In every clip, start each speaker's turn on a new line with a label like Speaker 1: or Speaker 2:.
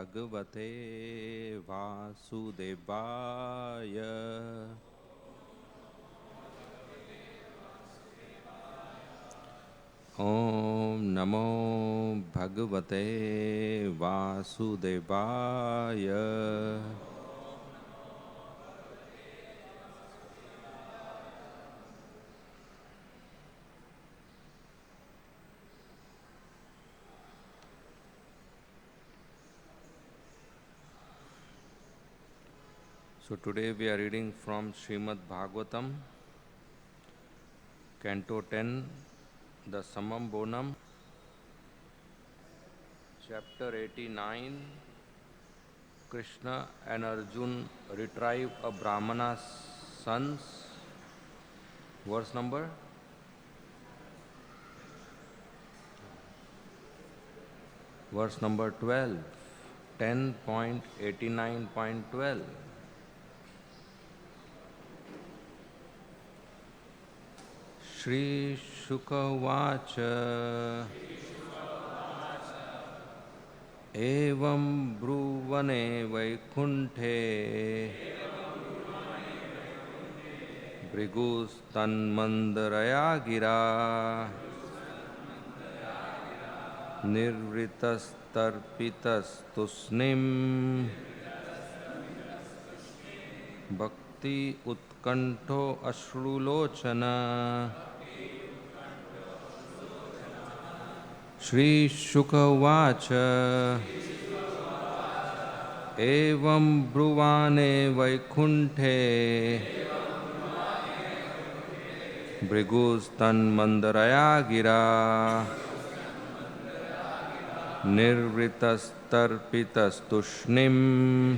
Speaker 1: भगवते वासुदेवाय। ओम नमो भगवते वासुदेवाय। So today we are reading from Srimad Bhagavatam, Canto 10, the Samam Bonam, Chapter 89. Krishna and Arjun retrieve a Brahmana's sons. Verse number? Verse number 12, 10.89.12. Shri Shukavacha Evam Bruvane Vaikunte Brigus Tanmandaraya Gira Nirvritas Tarpitas Tusnim Bhakti Utkanto Ashrulochana. Shri Shukavacha Evam Bruvane Vaikunte Brigus Tanmandaraya Gira Nirvritas Tarpitas Tushnim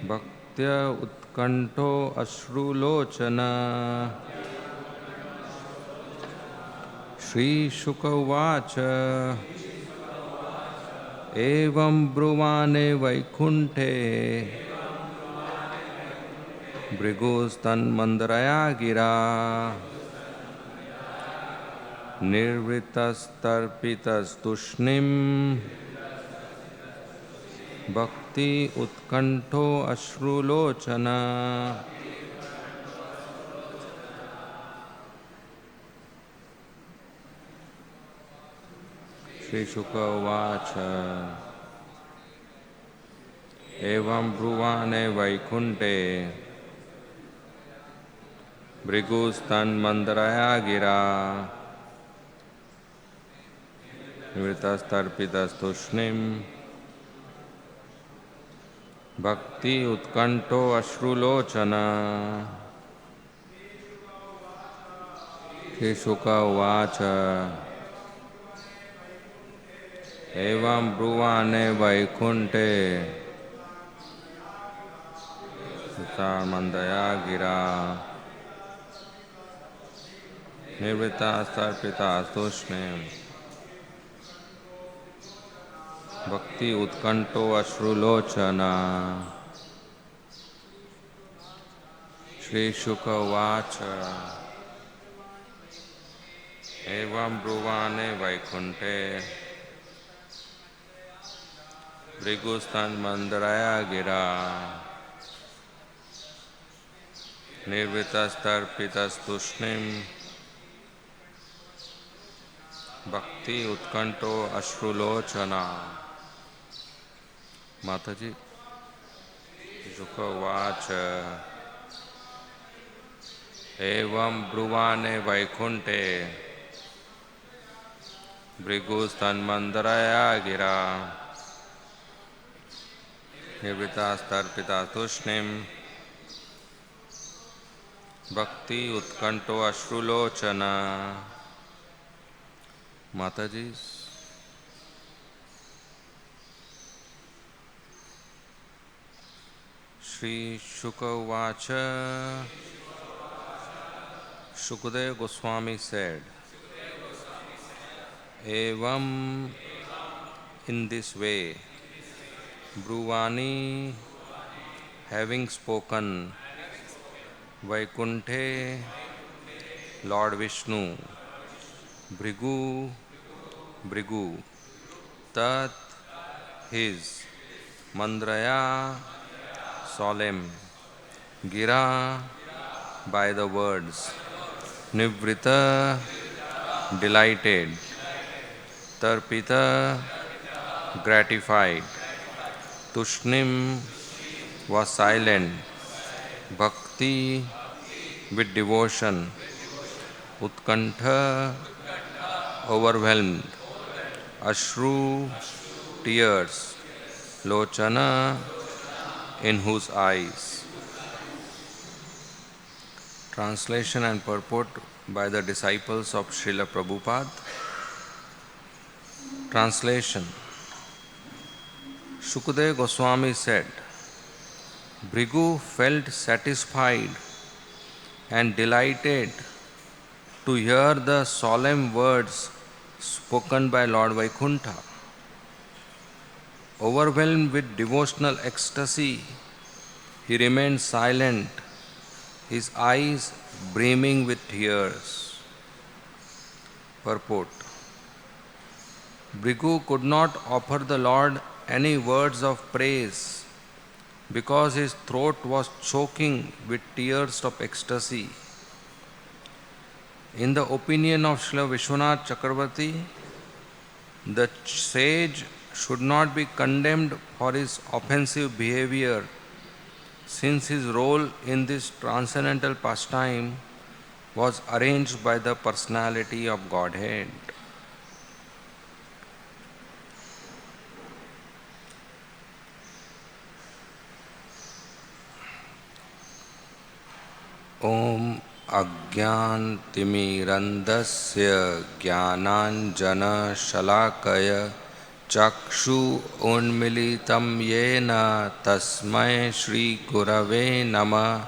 Speaker 1: Bhaktya Utkanto Ashrulochana. Shri Shukavacha Evam Bruvane Vaikunte Brigus Tanmandaraya Gira Nirvritas Tarpitas Tushnim Bhakti Utkanto Ashrulochana. Shri Shukavacha Evam Bruvane Vaikunte Brigus Tanmandaraya Gira Nirvritas Tarpitas Tushnim Bhakti Utkanto Ashrulochana. Shri Shukavacha Evam Bruvane Vaikunte Mandaya Gira Nirvitas Tarpitas Tushnim Bhakti Utkanto Ashrulochana. Shri Shukavacha Evam Bruvane Vaikunte Brigustan Mandaraya Gira Nirvitas Tarpitas Tushnim Bhakti Utkanto Ashrulochana. Mataji Shukavacha Evam Bruvane Vaikunte Brigustan Mandaraya Gira Nirvitas Tarpitas Tushnim Bhakti Utkanto Ashrulochana. Mataji. Shri Shukavacha Shukadeva Goswami said, Evam, in this way, Bruvani, having spoken, Vaikunthe, Lord Vishnu, Bhrigu, Tat, his mandraya solemn, gira by the words, nivrita delighted, tarpita gratified, tushnim was silent, bhakti with devotion, utkantha overwhelmed, ashru tears, lochana in whose eyes. Translation and purport by the disciples of Srila Prabhupada. Translation. Shukadeva Goswami said, Bhrigu felt satisfied and delighted to hear the solemn words spoken by Lord Vaikuntha. Overwhelmed with devotional ecstasy, he remained silent, his eyes brimming with tears. Purport. Bhrigu could not offer the Lord any words of praise because his throat was choking with tears of ecstasy. In the opinion of Srila Vishwanath Chakravarti, the sage should not be condemned for his offensive behavior, since his role in this transcendental pastime was arranged by the personality of Godhead. Om Agyantimirandasya Jnananjana Shalakaya Chakshu Unmilitam Yena Tasmai Shri Gurave Nama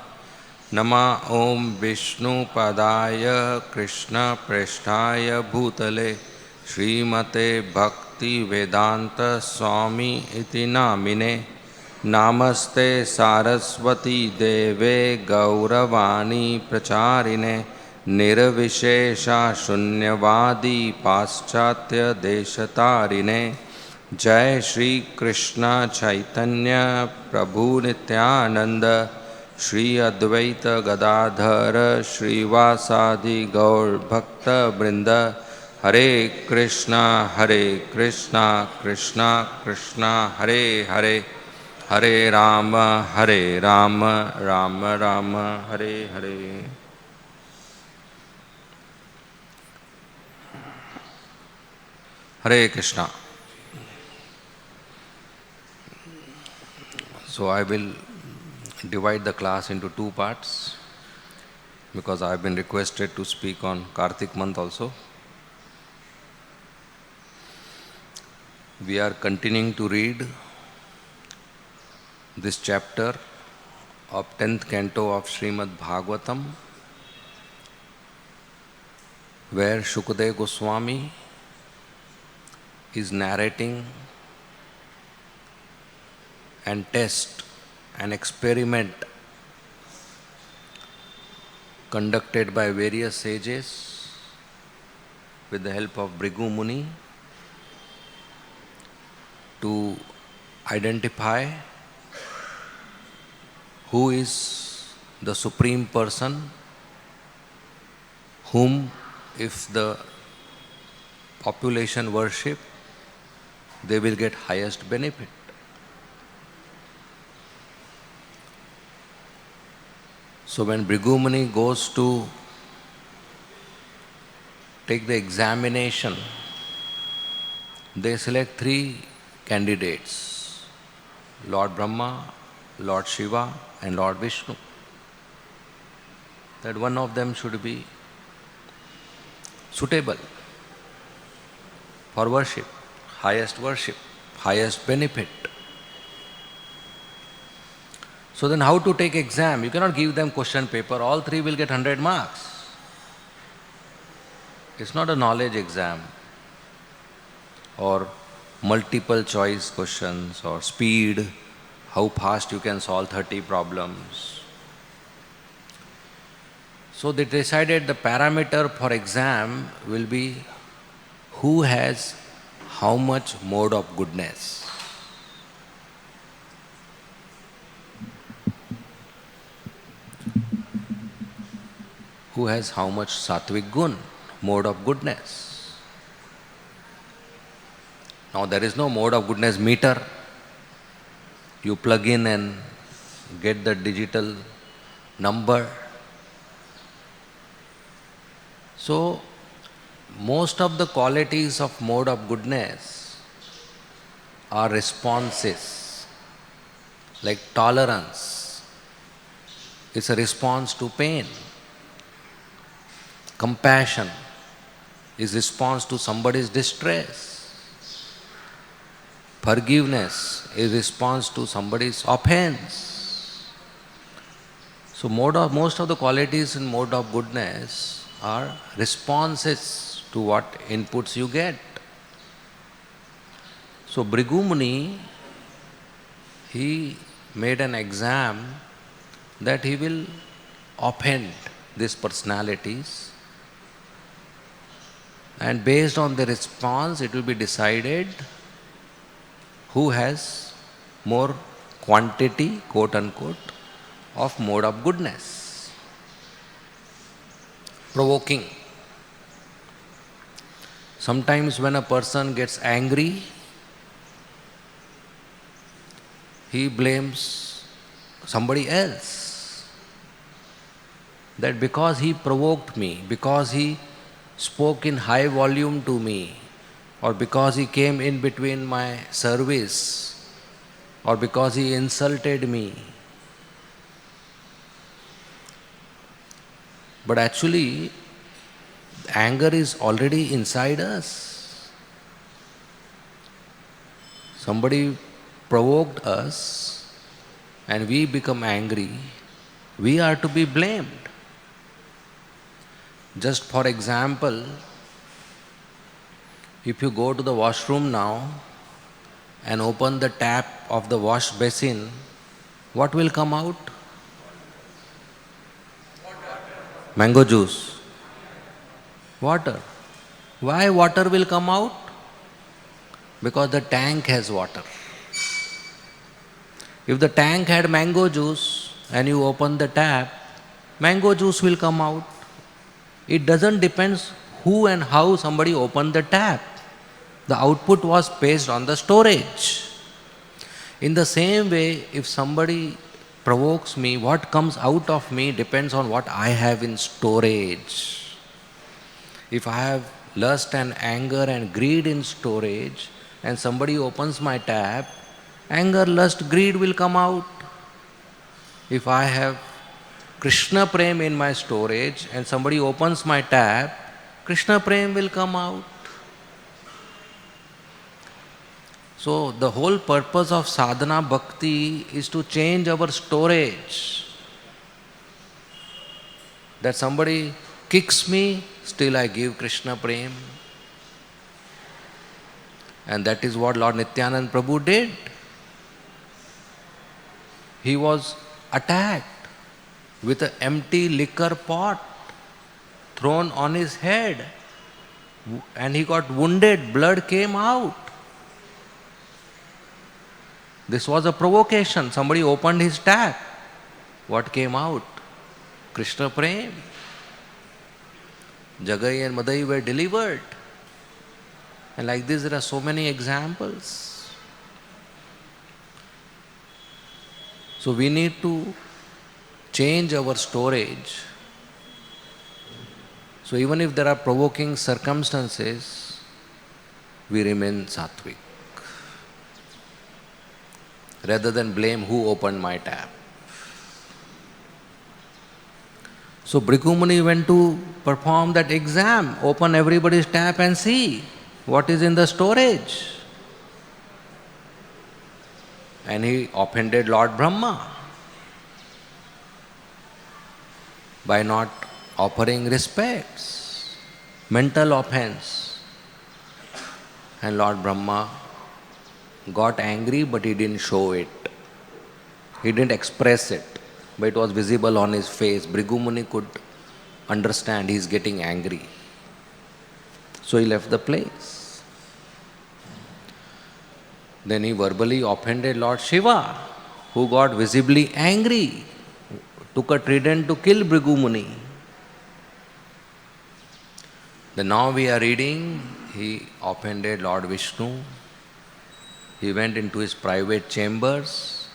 Speaker 1: Nama Om Vishnu Padaya Krishna Preshtaya Bhutale Srimate Bhakti Vedanta Swami Iti Namine Namaste Saraswati Deve Gauravani Pracharine Nirvishesha Shunyavadi Paschatya Deshatarine Jai Shri Krishna Chaitanya Prabhu Nityananda Shri Advaita Gadadhara Shri Vasadi Gaur Bhakta Brinda Hare Krishna Krishna Krishna Hare Hare Hare Rama Rama Rama Hare Hare. Hare Krishna. So I will divide the class into two parts because I have been requested to speak on Kartik month also. We are continuing to read this chapter of 10th canto of Srimad Bhagavatam, where Shukadeva Goswami is narrating and test an experiment conducted by various sages with the help of Bhrigu Muni to identify who is the Supreme Person whom, if the population worship, they will get highest benefit. So when Bhrigu Muni goes to take the examination, they select three candidates: Lord Brahma, Lord Shiva and Lord Vishnu. That one of them should be suitable for worship, highest benefit. So then how to take exam? You cannot give them question paper, all three will get 100 marks. It's not a knowledge exam or multiple choice questions or speed, how fast you can solve 30 problems. So they decided the parameter for exam will be who has how much mode of goodness. who has how much sattvic gun, mode of goodness. Now there is no mode of goodness meter. You plug in and get the digital number. So, most of the qualities of mode of goodness are responses, like tolerance. It's a response to pain. Compassion is response to somebody's distress. Forgiveness is response to somebody's offense. So most of the qualities in mode of goodness are responses to what inputs you get. So Bhrigu Muni, he made an exam that he will offend these personalities, and based on the response it will be decided who has more quantity, quote unquote, of mode of goodness. Provoking. Sometimes when a person gets angry, he blames somebody else. That because he provoked me, because he spoke in high volume to me, or because he came in between my service, or because he insulted me. But actually, anger is already inside us. Somebody provoked us and we become angry, we are to be blamed. Just for example, if you go to the washroom now and open the tap of the wash basin, what will come out? Mango juice. Water. Why water will come out? Because the tank has water. If the tank had mango juice and you open the tap, mango juice will come out. It doesn't depend who and how somebody opened the tap. The output was based on the storage. In the same way, if somebody provokes me, what comes out of me depends on what I have in storage. If I have lust and anger and greed in storage, and somebody opens my tap, anger, lust, greed will come out. If I have Krishna Prem in my storage and somebody opens my tap, Krishna Prem will come out. So the whole purpose of sadhana bhakti is to change our storage. That somebody kicks me, still I give Krishna Prem. And that is what Lord Nityananda Prabhu did. He was attacked with an empty liquor pot thrown on his head, and he got wounded, blood came out. This was a provocation. Somebody opened his tap. What came out? Krishna Prem. Jagai and Madai were delivered. And like this there are so many examples. So we need to change our storage. So even if there are provoking circumstances, we remain sattvic. Rather than blame who opened my tap. So Bhrigu Muni went to perform that exam, open everybody's tap and see what is in the storage. And he offended Lord Brahma by not offering respects, mental offense. And Lord Brahma got angry, but he didn't show it. He didn't express it, but it was visible on his face. Bhrigu Muni could understand he is getting angry. So he left the place. Then he verbally offended Lord Shiva, who got visibly angry, took a trident to kill Bhrigu Muni. Then now we are reading, he offended Lord Vishnu. He went into his private chambers.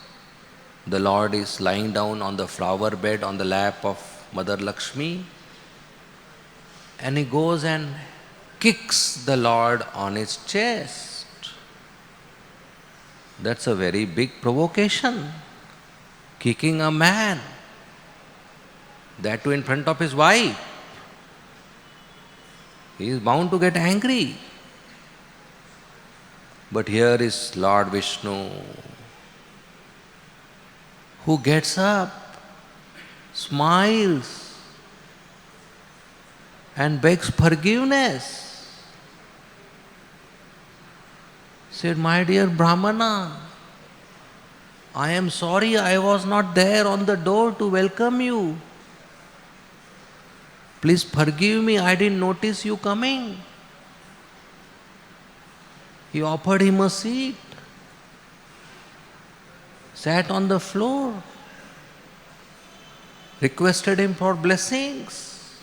Speaker 1: The Lord is lying down on the flower bed on the lap of Mother Lakshmi. And he goes and kicks the Lord on his chest. That's a very big provocation. Kicking a man. That too in front of his wife. He is bound to get angry. But here is Lord Vishnu, who gets up, smiles, and begs forgiveness. Said, my dear Brahmana, I am sorry I was not there on the door to welcome you. Please forgive me, I didn't notice you coming. He offered him a seat, sat on the floor, requested him for blessings,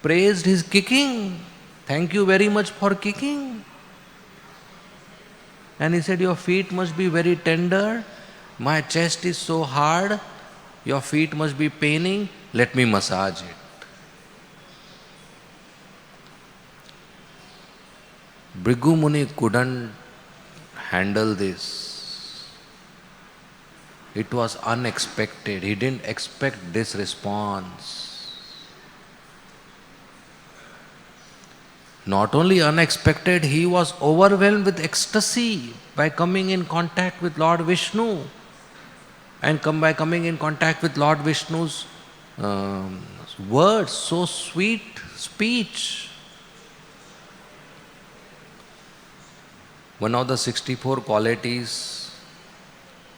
Speaker 1: praised his kicking. Thank you very much for kicking. And he said, your feet must be very tender. My chest is so hard. Your feet must be paining. Let me massage it. Bhrigu Muni couldn't handle this. It was unexpected. He didn't expect this response. Not only unexpected, he was overwhelmed with ecstasy by coming in contact with Lord Vishnu. And by coming in contact with Lord Vishnu's words, so sweet speech. One of the 64 qualities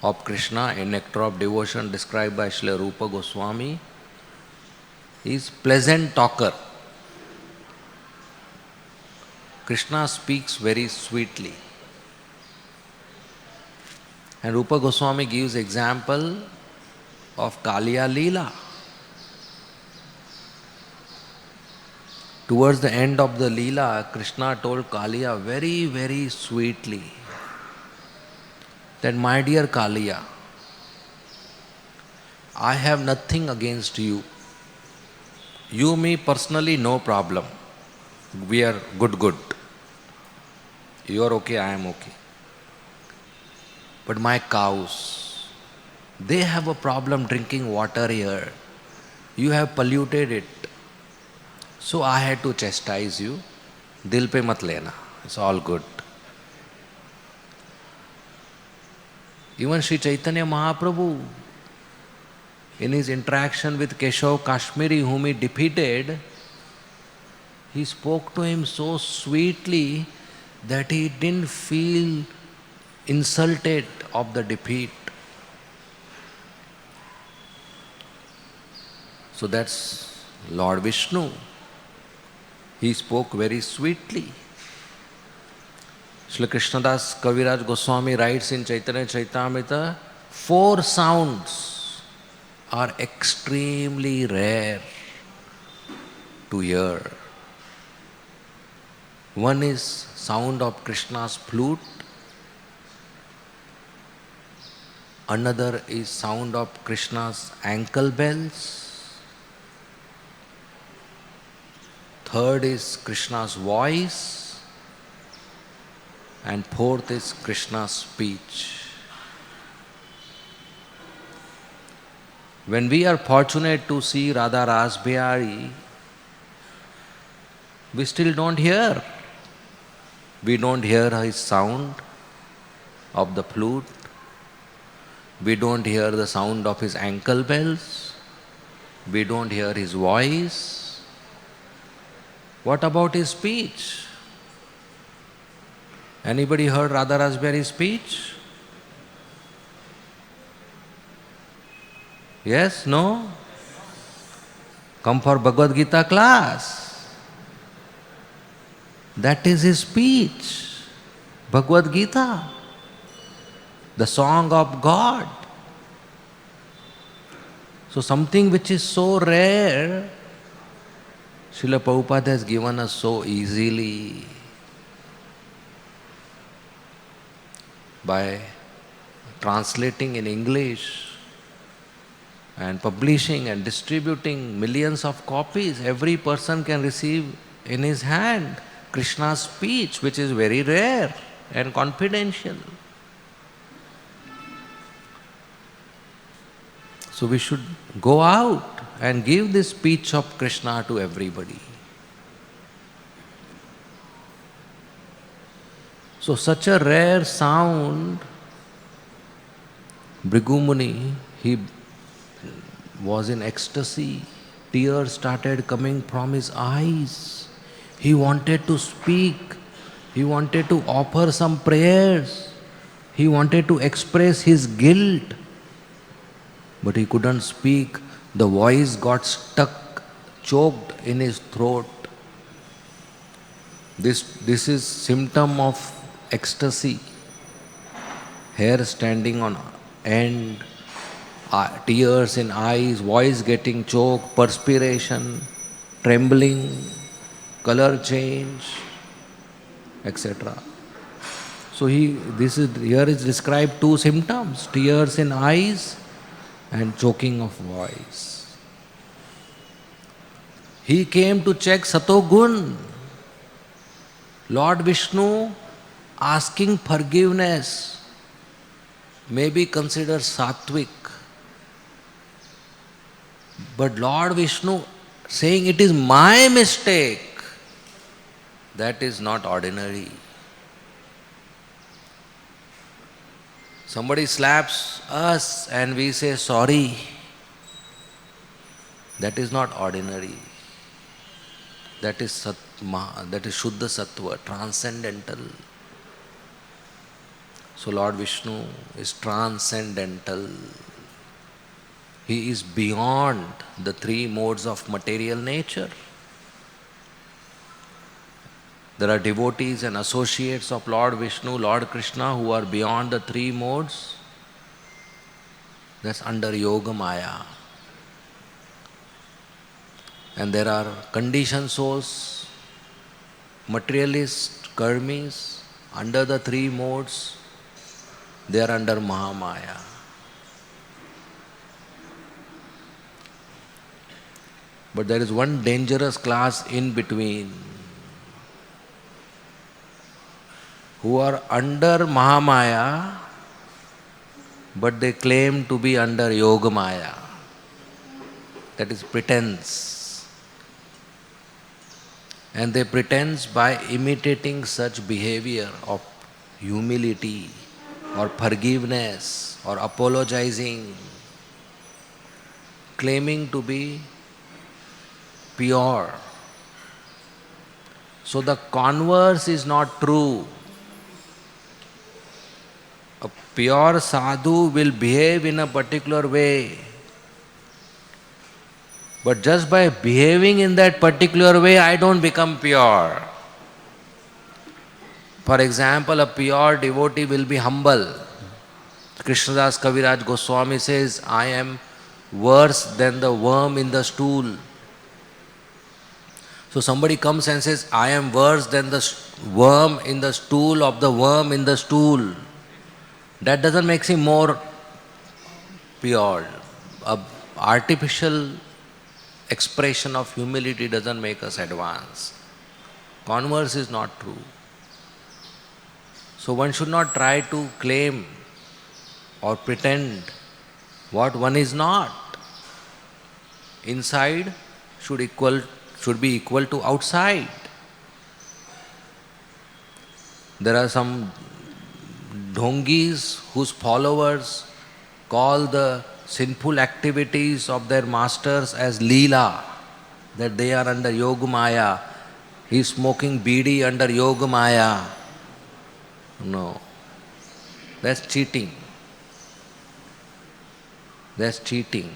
Speaker 1: of Krishna in Nectar of Devotion described by Srila Rupa Goswami is pleasant talker. Krishna speaks very sweetly. And Rupa Goswami gives example of Kaliya Leela. Towards the end of the Leela, Krishna told Kaliya very, very sweetly that, my dear Kaliya, I have nothing against you. You, me personally, no problem. We are good. You are okay, I am okay. But my cows, they have a problem drinking water here. You have polluted it. So I had to chastise you. Dil pe mat lena. It's all good. Even Sri Chaitanya Mahaprabhu, in his interaction with Keshav Kashmiri, whom he defeated, he spoke to him so sweetly that he didn't feel insulted of the defeat. So that's Lord Vishnu. He spoke very sweetly. Srila Krishnadas Kaviraj Goswami writes in Chaitanya Chaitamrita, 4 sounds are extremely rare to hear. One is sound of Krishna's flute. Another is sound of Krishna's ankle bells. Third is Krishna's voice. And fourth is Krishna's speech. When we are fortunate to see Radha Rasbihari, we still don't hear. We don't hear his sound of the flute. We don't hear the sound of his ankle bells. We don't hear his voice. What about his speech? Anybody heard Radha Rasbihari's speech? Yes? No? Come for Bhagavad-gita class. That is his speech. Bhagavad-gita. The song of God. So something which is so rare, Srila Prabhupada has given us so easily by translating in English and publishing and distributing millions of copies. Every person can receive in his hand Krishna's speech, which is very rare and confidential. So we should go out and give this speech of Krishna to everybody. So such a rare sound, Bhrigu Muni, he was in ecstasy. Tears started coming from his eyes. He wanted to speak. He wanted to offer some prayers. He wanted to express his guilt. But he couldn't speak. The voice got stuck, choked in his throat. This is symptom of ecstasy. Hair standing on end, tears in eyes, voice getting choked, perspiration, trembling, color change, etc. So here is described two symptoms: tears in eyes and choking of voice. He came to check Satogun. Lord Vishnu asking forgiveness may be considered sattvic. But Lord Vishnu saying it is my mistake, that is not ordinary. Somebody slaps us and we say sorry. That is not ordinary. That is Shuddha Sattva, transcendental. So Lord Vishnu is transcendental. He is beyond the three modes of material nature. There are devotees and associates of Lord Vishnu, Lord Krishna who are beyond the three modes. That's under Yoga Maya. And there are conditioned souls, materialists, karmis, under the three modes. They are under Mahamaya. But there is one dangerous class in between, who are under Mahamaya, but they claim to be under Yoga Maya. That is pretense. And they pretend by imitating such behavior of humility or forgiveness or apologizing, claiming to be pure. So the converse is not true. A pure sadhu will behave in a particular way. But just by behaving in that particular way, I don't become pure. For example, a pure devotee will be humble. Krishnadas Kaviraj Goswami says, I am worse than the worm in the stool. So somebody comes and says, I am worse than the worm in the stool of the worm in the stool. That doesn't make him more pure. A artificial expression of humility doesn't make us advance. Converse is not true. So one should not try to claim or pretend what one is not. Inside should be equal to outside. There are some dhongis whose followers call the sinful activities of their masters as Leela, that they are under Yoga Maya. He is smoking bidi under Yoga Maya. No, that's cheating. That's cheating.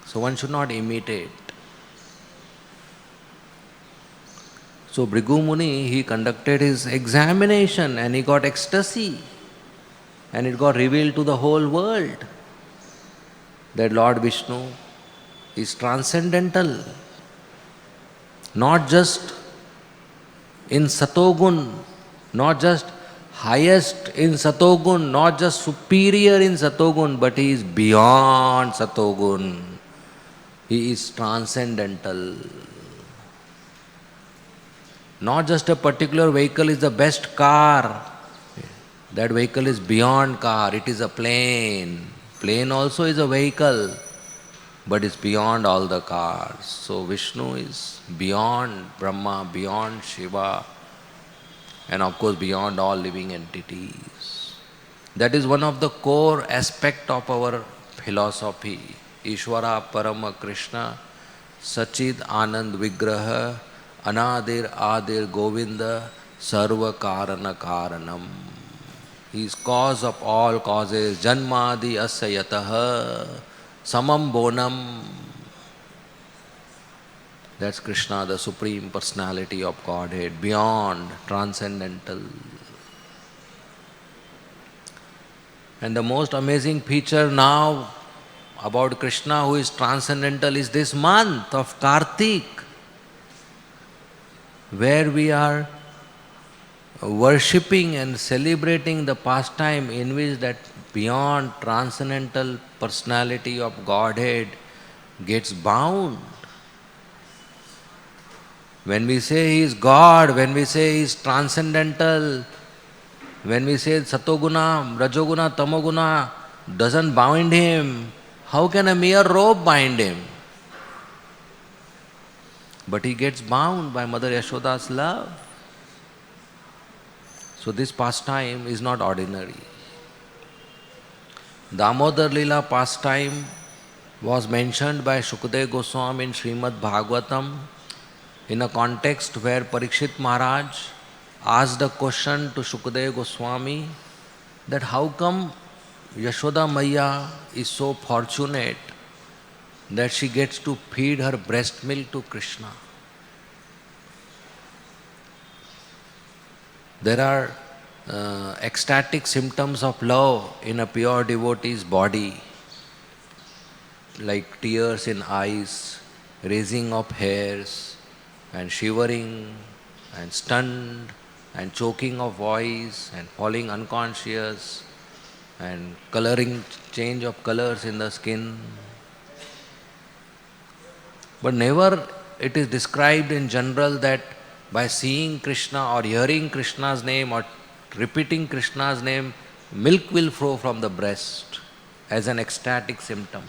Speaker 1: So one should not imitate. So Bhrigu Muni, he conducted his examination and he got ecstasy. And it got revealed to the whole world that Lord Vishnu is transcendental. not just in Satogun, not just highest in Satogun, not just superior in Satogun, but he is beyond Satogun. He is transcendental. Not just a particular vehicle is the best car. That vehicle is beyond car. It is a plane. Plane also is a vehicle, but it's beyond all the cars. So Vishnu is beyond Brahma, beyond Shiva, and of course beyond all living entities. That is one of the core aspect of our philosophy. Ishvara Parama Krishna Sachid Anand Vigraha Anadir Adir Govinda Sarva Karana Karanam. He is cause of all causes. Janmadi Asayataha Samam Bonam. That's Krishna, the Supreme Personality of Godhead, beyond, transcendental. And the most amazing feature now about Krishna, who is transcendental, is this month of Kartik, where we are worshipping and celebrating the pastime in which that beyond transcendental personality of Godhead gets bound. When we say He is God, when we say He is transcendental, when we say Satoguna, Rajoguna, Tamoguna doesn't bind Him, how can a mere rope bind Him? But He gets bound by Mother Yashoda's love. So this pastime is not ordinary. Damodar Lila pastime was mentioned by Shukdev Goswami in Srimad Bhagavatam in a context where Parikshit Maharaj asked a question to Shukdev Goswami that how come Yashoda Maya is so fortunate that she gets to feed her breast milk to Krishna. There are ecstatic symptoms of love in a pure devotee's body, like tears in eyes, raising of hairs, and shivering, and stunned, and choking of voice, and falling unconscious, and coloring, change of colors in the skin. But never it is described in general that by seeing Krishna or hearing Krishna's name or repeating Krishna's name, milk will flow from the breast as an ecstatic symptom.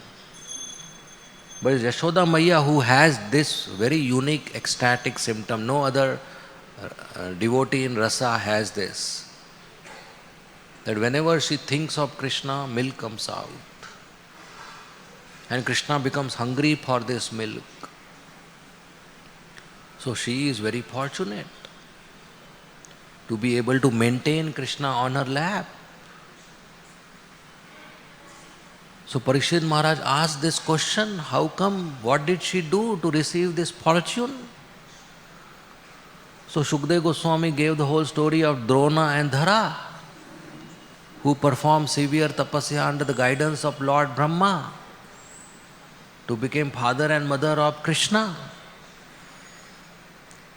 Speaker 1: But it's Yashoda Maya who has this very unique ecstatic symptom. No other devotee in rasa has this. That whenever she thinks of Krishna, milk comes out. And Krishna becomes hungry for this milk. So she is very fortunate to be able to maintain Krishna on her lap. So Parikshit Maharaj asked this question, how come, what did she do to receive this fortune? So Shukdev Goswami gave the whole story of Drona and Dhara, who performed severe tapasya under the guidance of Lord Brahma to become father and mother of Krishna.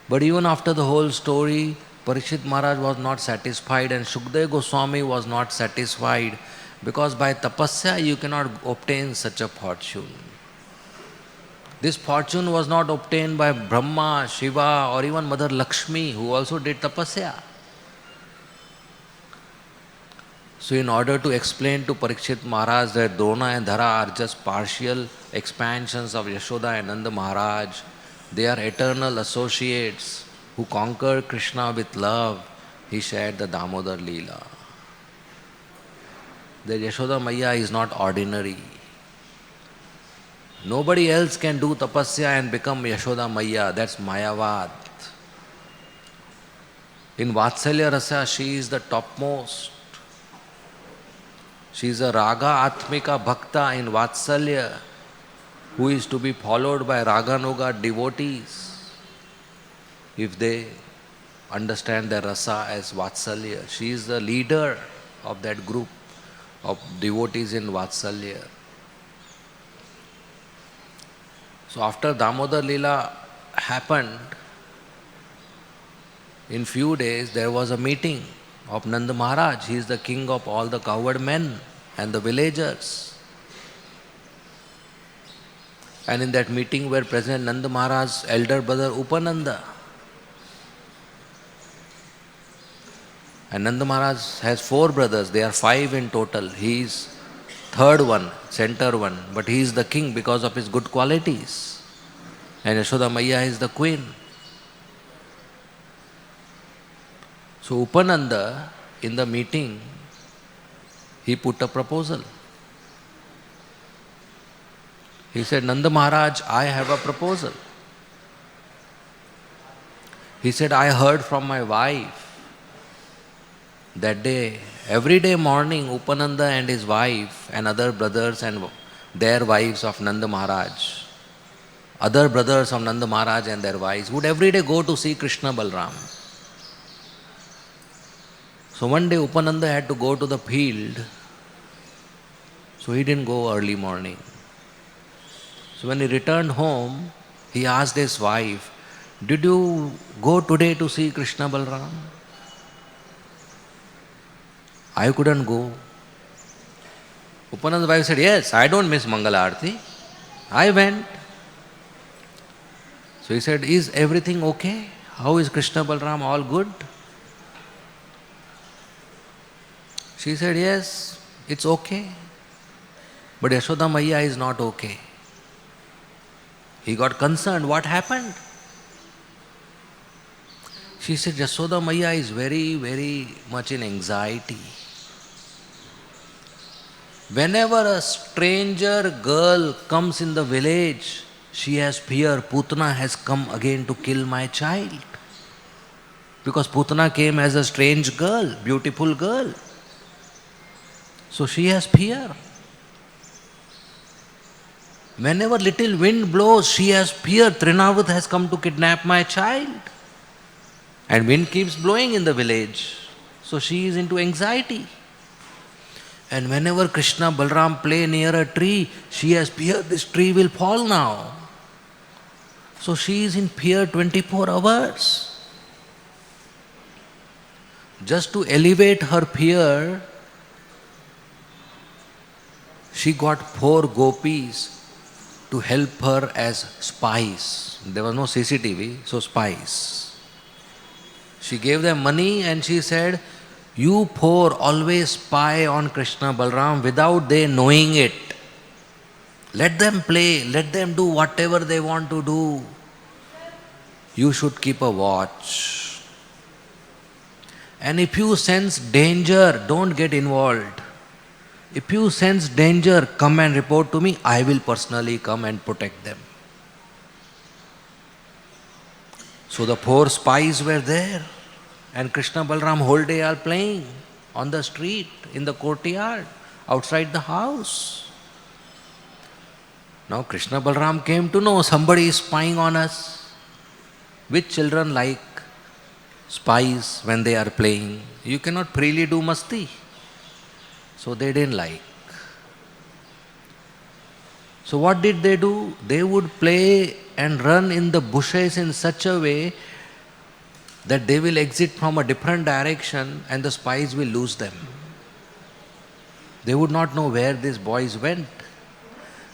Speaker 1: But even after the whole story, Parikshit Maharaj was not satisfied and Shukdev Goswami was not satisfied, because by tapasya you cannot obtain such a fortune. This fortune was not obtained by Brahma, Shiva or even Mother Lakshmi, who also did tapasya. So in order to explain to Parikshit Maharaj that Drona and Dhara are just partial expansions of Yashoda and Nanda Maharaj, they are eternal associates who conquer Krishna with love, he shared the Damodar Leela. The Yashoda Maya is not ordinary. Nobody else can do tapasya and become Yashoda Maya, that's Mayavad. In Vatsalya Rasa, she is the topmost. She is a Raga Atmika Bhakta in Vatsalya, who is to be followed by Raganuga devotees if they understand the rasa as Vatsalya. She is the leader of that group of devotees in Vatsalya. So after Damodar Leela happened, in few days there was a meeting of Nanda Maharaj. He is the king of all the cowherd men and the villagers. And in that meeting were present Nanda Maharaj's elder brother Upananda. And Nanda Maharaj has 4 brothers, they are 5 in total. He is third one, center one, but he is the king because of his good qualities. And Yashoda Maiya is the queen. So Upananda, in the meeting, he put a proposal. He said, Nanda Maharaj, I have a proposal. He said, I heard from my wife that day, every day morning, Upananda and his wife and other brothers and their wives of Nanda Maharaj, other brothers of Nanda Maharaj and their wives would every day go to see Krishna Balram. So one day Upananda had to go to the field, so he didn't go early morning. So when he returned home, he asked his wife, did you go today to see Krishna Balram? I couldn't go. Upananda's wife said, yes, I don't miss Mangala arati. I went. So he said, is everything okay? How is Krishna Balram? All good? She said, yes, it's okay. But Yashoda Maiya is not okay. He got concerned. What happened? She said, Yashoda Maiya is very, very much in anxiety. Whenever a stranger girl comes in the village, she has fear, Putana has come again to kill my child. Because Putana came as a strange girl, beautiful girl. So she has fear. Whenever little wind blows, she has fear, Trinavat has come to kidnap my child. And wind keeps blowing in the village. So she is into anxiety. And whenever Krishna Balram play near a tree, she has fear, this tree will fall now. So she is in fear 24 hours. Just to elevate her fear, she got 4 gopis to help her as spies. There was no CCTV, so spies. She gave them money and she said, you 4 always spy on Krishna Balram without they knowing it. Let them play, let them do whatever they want to do. You should keep a watch. And if you sense danger, don't get involved. If you sense danger, come and report to me. I will personally come and protect them. So the 4 spies were there. And Krishna Balram whole day are playing on the street, in the courtyard, outside the house. Now Krishna Balram came to know somebody is spying on us. Which children like spies when they are playing? You cannot freely do masti. So they didn't like. So what did they do? They would play and run in the bushes in such a way that they will exit from a different direction and the spies will lose them. They would not know where these boys went.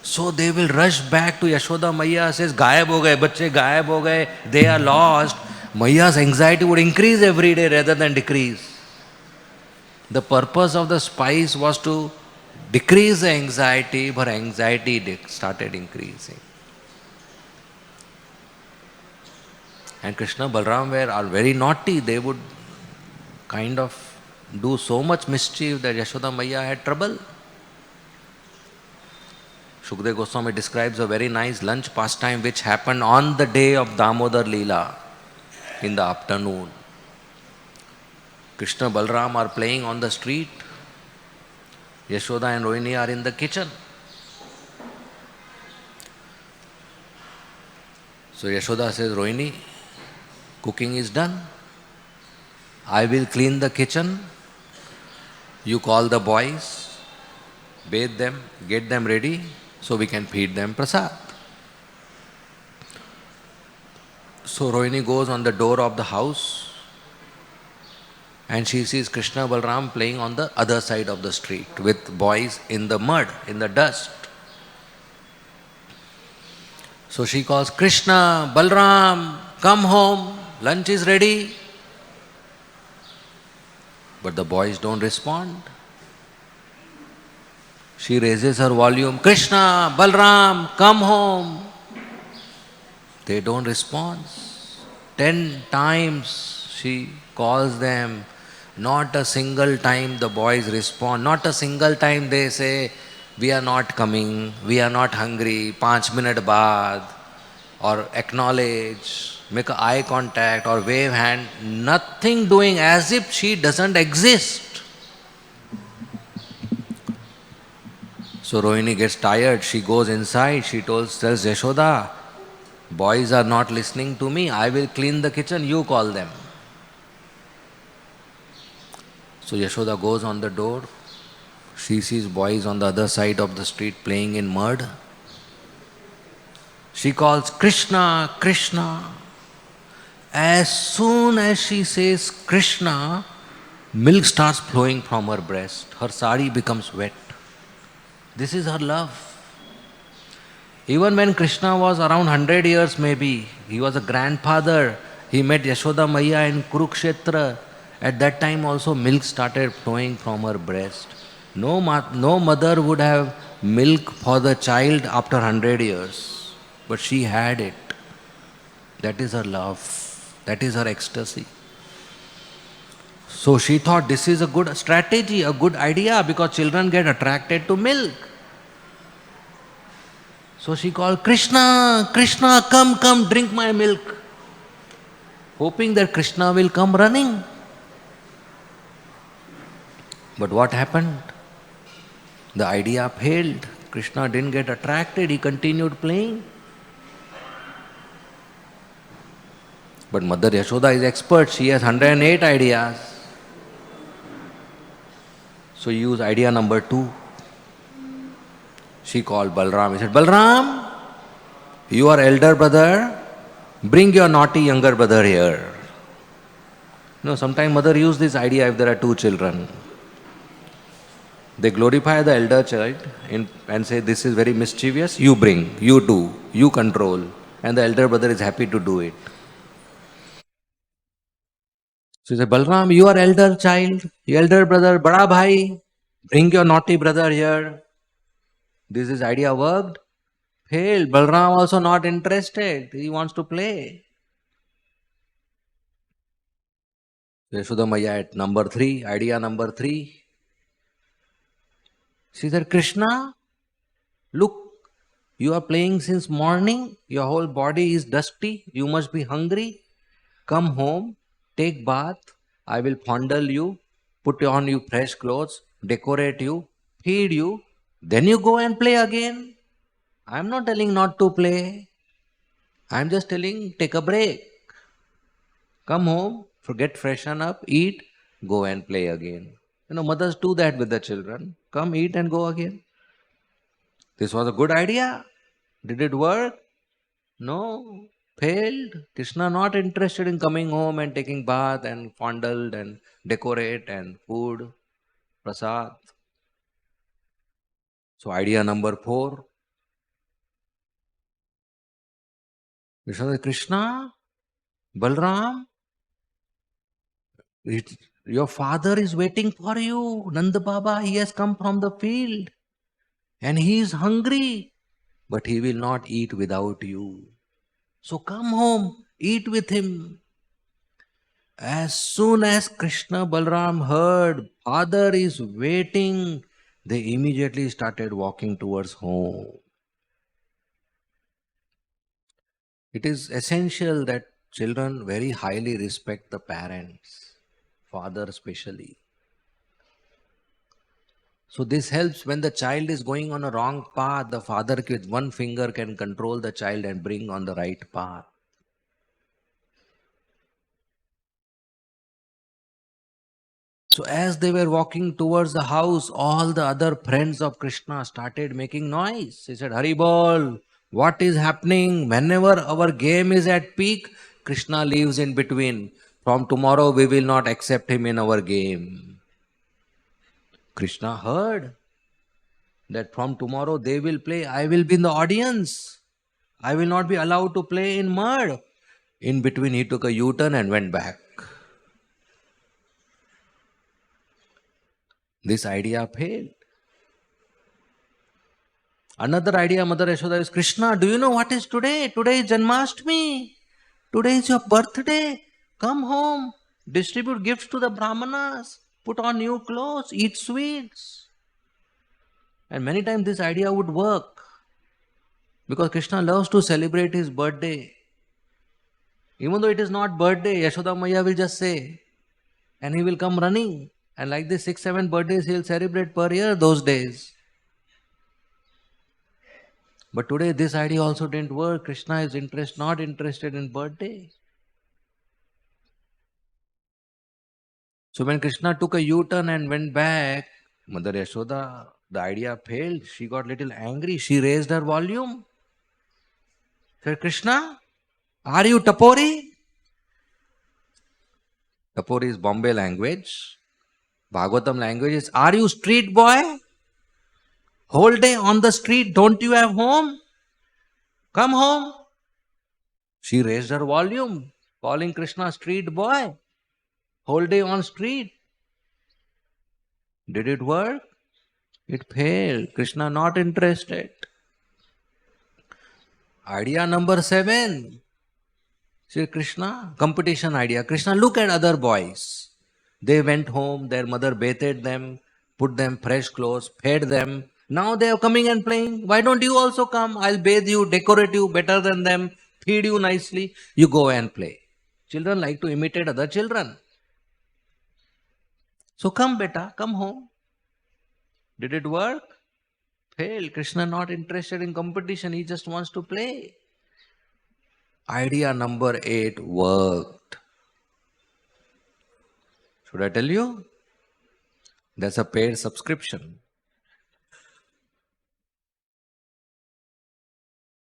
Speaker 1: So they will rush back to Yashoda Maiya, says, Gayab ho gaye, bacche gayab ho gaye, they are lost. Maiya's anxiety would increase every day rather than decrease. The purpose of the spies was to decrease the anxiety, but anxiety started increasing. And Krishna Balram are very naughty. They would kind of do so much mischief that Yashoda Maiya had trouble. Shukdev Goswami describes a very nice lunch pastime which happened on the day of Damodar Leela in the afternoon. Krishna Balram are playing on the street. Yashoda and Rohini are in the kitchen. So Yashoda says, Rohini, cooking is done. I will clean the kitchen. You call the boys, bathe them, get them ready so we can feed them prasad. So Rohini goes on the door of the house and she sees Krishna Balram playing on the other side of the street with boys in the mud, in the dust. So she calls, Krishna, Balram, come home, lunch is ready. But the boys don't respond. She raises her volume, Krishna, Balram, come home. They don't respond. 10 times she calls them. Not a single time the boys respond. Not a single time they say, we are not coming, we are not hungry, 5 minute baad, or acknowledge, make a eye contact or wave hand. Nothing doing, as if she doesn't exist. So Rohini gets tired, she goes inside, she tells Yashoda, boys are not listening to me, I will clean the kitchen, you call them. So Yashoda goes on the door, she sees boys on the other side of the street playing in mud. She calls, Krishna, Krishna. As soon as she says Krishna, milk starts flowing from her breast. Her sari becomes wet. This is her love. Even when Krishna was around 100 years maybe, he was a grandfather, he met Yashoda Maiya in Kurukshetra. At that time also milk started flowing from her breast. No mother would have milk for the child after 100 years. But she had it. That is her love. That is her ecstasy. So she thought this is a good strategy, a good idea, because children get attracted to milk. So she called, Krishna, Krishna, come, drink my milk. Hoping that Krishna will come running. But what happened? The idea failed. Krishna didn't get attracted, he continued playing. But Mother Yashoda is expert, she has 108 ideas. So you use idea number 2. She called Balram. He said, Balram, you are elder brother, bring your naughty younger brother here. Sometimes mother use this idea if there are 2 children. They glorify the elder child and say, this is very mischievous, you bring, you do, you control. And the elder brother is happy to do it. So he said, Balram, you are elder child, elder brother, bada bhai, bring your naughty brother here. This is idea worked? Failed. Balram also not interested. He wants to play. Yashoda Maya at number 3, idea number 3. She said, Krishna, look, you are playing since morning, your whole body is dusty, you must be hungry. Come home, take bath, I will fondle you, put on you fresh clothes, decorate you, feed you, then you go and play again. I am not telling not to play. I am just telling take a break. Come home, get freshen up, eat, go and play again. Mothers do that with the children. Come, eat and go again. This was a good idea. Did it work? No. Failed. Krishna not interested in coming home and taking bath and fondled and decorate and food, prasad. So idea number 4. Krishna, Balram, your father is waiting for you. Nanda Baba, he has come from the field and he is hungry, but he will not eat without you. So come home, eat with him. As soon as Krishna Balram heard father is waiting, they immediately started walking towards home. It is essential that children very highly respect the parents, father especially. So this helps when the child is going on a wrong path, the father with one finger can control the child and bring on the right path. So as they were walking towards the house, all the other friends of Krishna started making noise. He said, Hari Bol, what is happening? Whenever our game is at peak, Krishna lives in between. From tomorrow we will not accept him in our game. Krishna heard that from tomorrow they will play, I will be in the audience. I will not be allowed to play in mud. In between he took a U-turn and went back. This idea failed. Another idea, Mother Yashoda, is Krishna, do you know what is today? Today is Janmashtami. Today is your birthday. Come home, distribute gifts to the Brahmanas, put on new clothes, eat sweets. And many times this idea would work because Krishna loves to celebrate his birthday. Even though it is not birthday, Yashoda Maya will just say, and he will come running. And like this 6-7 birthdays he will celebrate per year those days. But today this idea also didn't work. Krishna is not interested in birthday. So when Krishna took a U-turn and went back, Mother Yashoda, the idea failed. She got little angry. She raised her volume. Said, Krishna, are you Tapori? Tapori is Bombay language. Bhagavatam language is, are you street boy? Whole day on the street, don't you have home? Come home. She raised her volume, calling Krishna street boy. Whole day on street. Did it work? It failed. Krishna not interested. Idea number 7. See Krishna, competition idea. Krishna, look at other boys. They went home, their mother bathed them, put them fresh clothes, fed them. Now they are coming and playing. Why don't you also come? I'll bathe you, decorate you better than them, feed you nicely. You go and play. Children like to imitate other children. So come beta, come home. Did it work? Failed. Krishna not interested in competition. He just wants to play. Idea number 8 worked. Should I tell you? That's a paid subscription.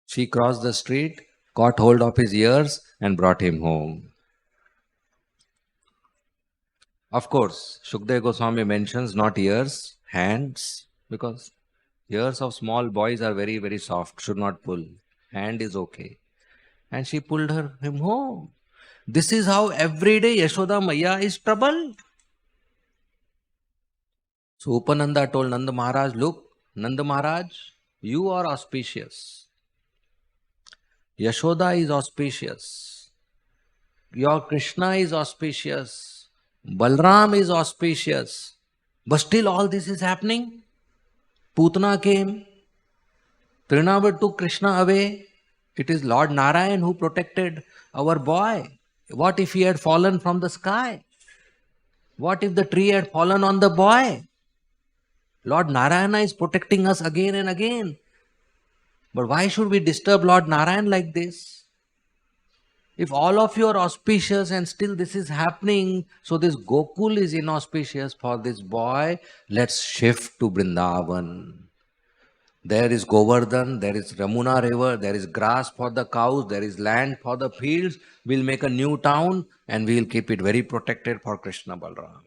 Speaker 1: She crossed the street, caught hold of his ears and brought him home. Of course, Shukdev Goswami mentions not ears, hands, because ears of small boys are very, very soft, should not pull. Hand is okay. And she pulled him home. This is how every day Yashoda Maya is troubled. So Upananda told Nanda Maharaj, look, Nanda Maharaj, you are auspicious. Yashoda is auspicious. Your Krishna is auspicious. Balram is auspicious. But still all this is happening. Putana came. Trinavar took Krishna away. It is Lord Narayan who protected our boy. What if he had fallen from the sky? What if the tree had fallen on the boy? Lord Narayana is protecting us again and again. But why should we disturb Lord Narayan like this? If all of you are auspicious and still this is happening, so this Gokul is inauspicious for this boy, let's shift to Vrindavan. There is Govardhan, there is Ramuna river, there is grass for the cows, there is land for the fields. We'll make a new town and we'll keep it very protected for Krishna Balram.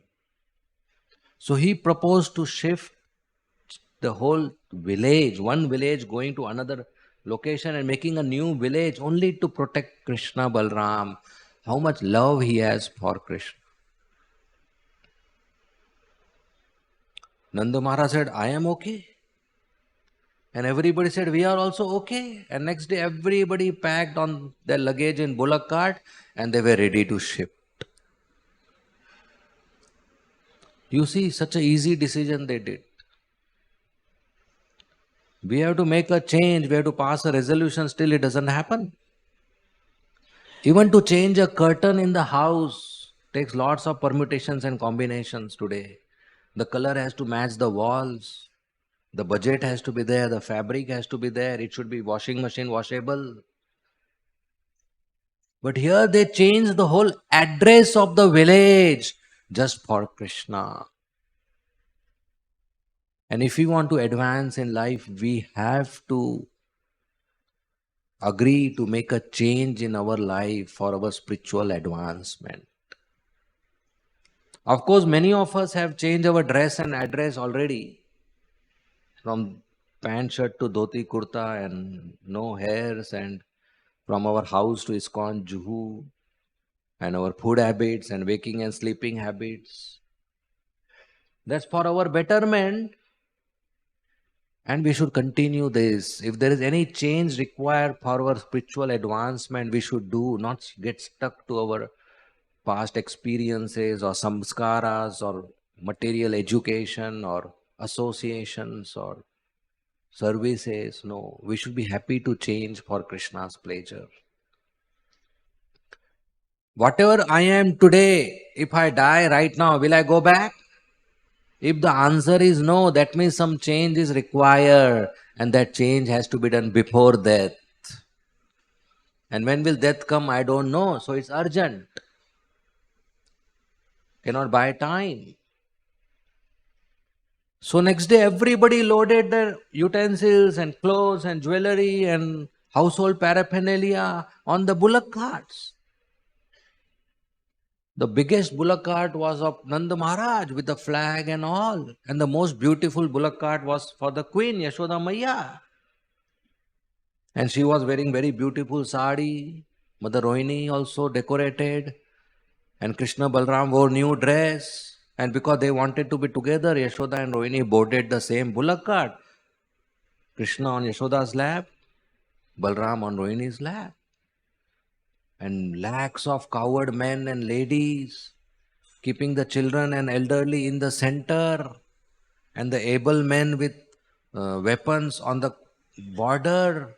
Speaker 1: So he proposed to shift the whole village, one village going to another location and making a new village only to protect Krishna Balram. How much love he has for Krishna. Nanda Maharaj said, I am okay. And everybody said, we are also okay. And next day everybody packed on their luggage in bullock cart and they were ready to shift. You see, such an easy decision they did. We have to make a change, we have to pass a resolution, still it doesn't happen. Even to change a curtain in the house takes lots of permutations and combinations today. The color has to match the walls. The budget has to be there, the fabric has to be there, it should be washing machine washable. But here they changed the whole address of the village just for Krishna. And if we want to advance in life, we have to agree to make a change in our life for our spiritual advancement. Of course, many of us have changed our dress and address already, from pant shirt to dhoti kurta and no hairs, and from our house to ISKCON, Juhu, and our food habits and waking and sleeping habits. That's for our betterment, and we should continue this. If there is any change required for our spiritual advancement, we should do, not get stuck to our past experiences or samskaras or material education or associations or services. No, we should be happy to change for Krishna's pleasure. Whatever I am today, if I die right now, will I go back? If the answer is no, that means some change is required, and that change has to be done before death. And when will death come? I don't know. So it's urgent. Cannot buy time. So next day, everybody loaded their utensils and clothes and jewelry and household paraphernalia on the bullock carts. The biggest bullock cart was of Nanda Maharaj with the flag and all. And the most beautiful bullock cart was for the Queen, Yashoda Maiya. And she was wearing very beautiful sari. Mother Rohini also decorated. And Krishna Balram wore new dress. And because they wanted to be together, Yashoda and Rohini boarded the same bullock cart. Krishna on Yashoda's lap, Balram on Rohini's lap. And lakhs of coward men and ladies, keeping the children and elderly in the center, and the able men with weapons on the border,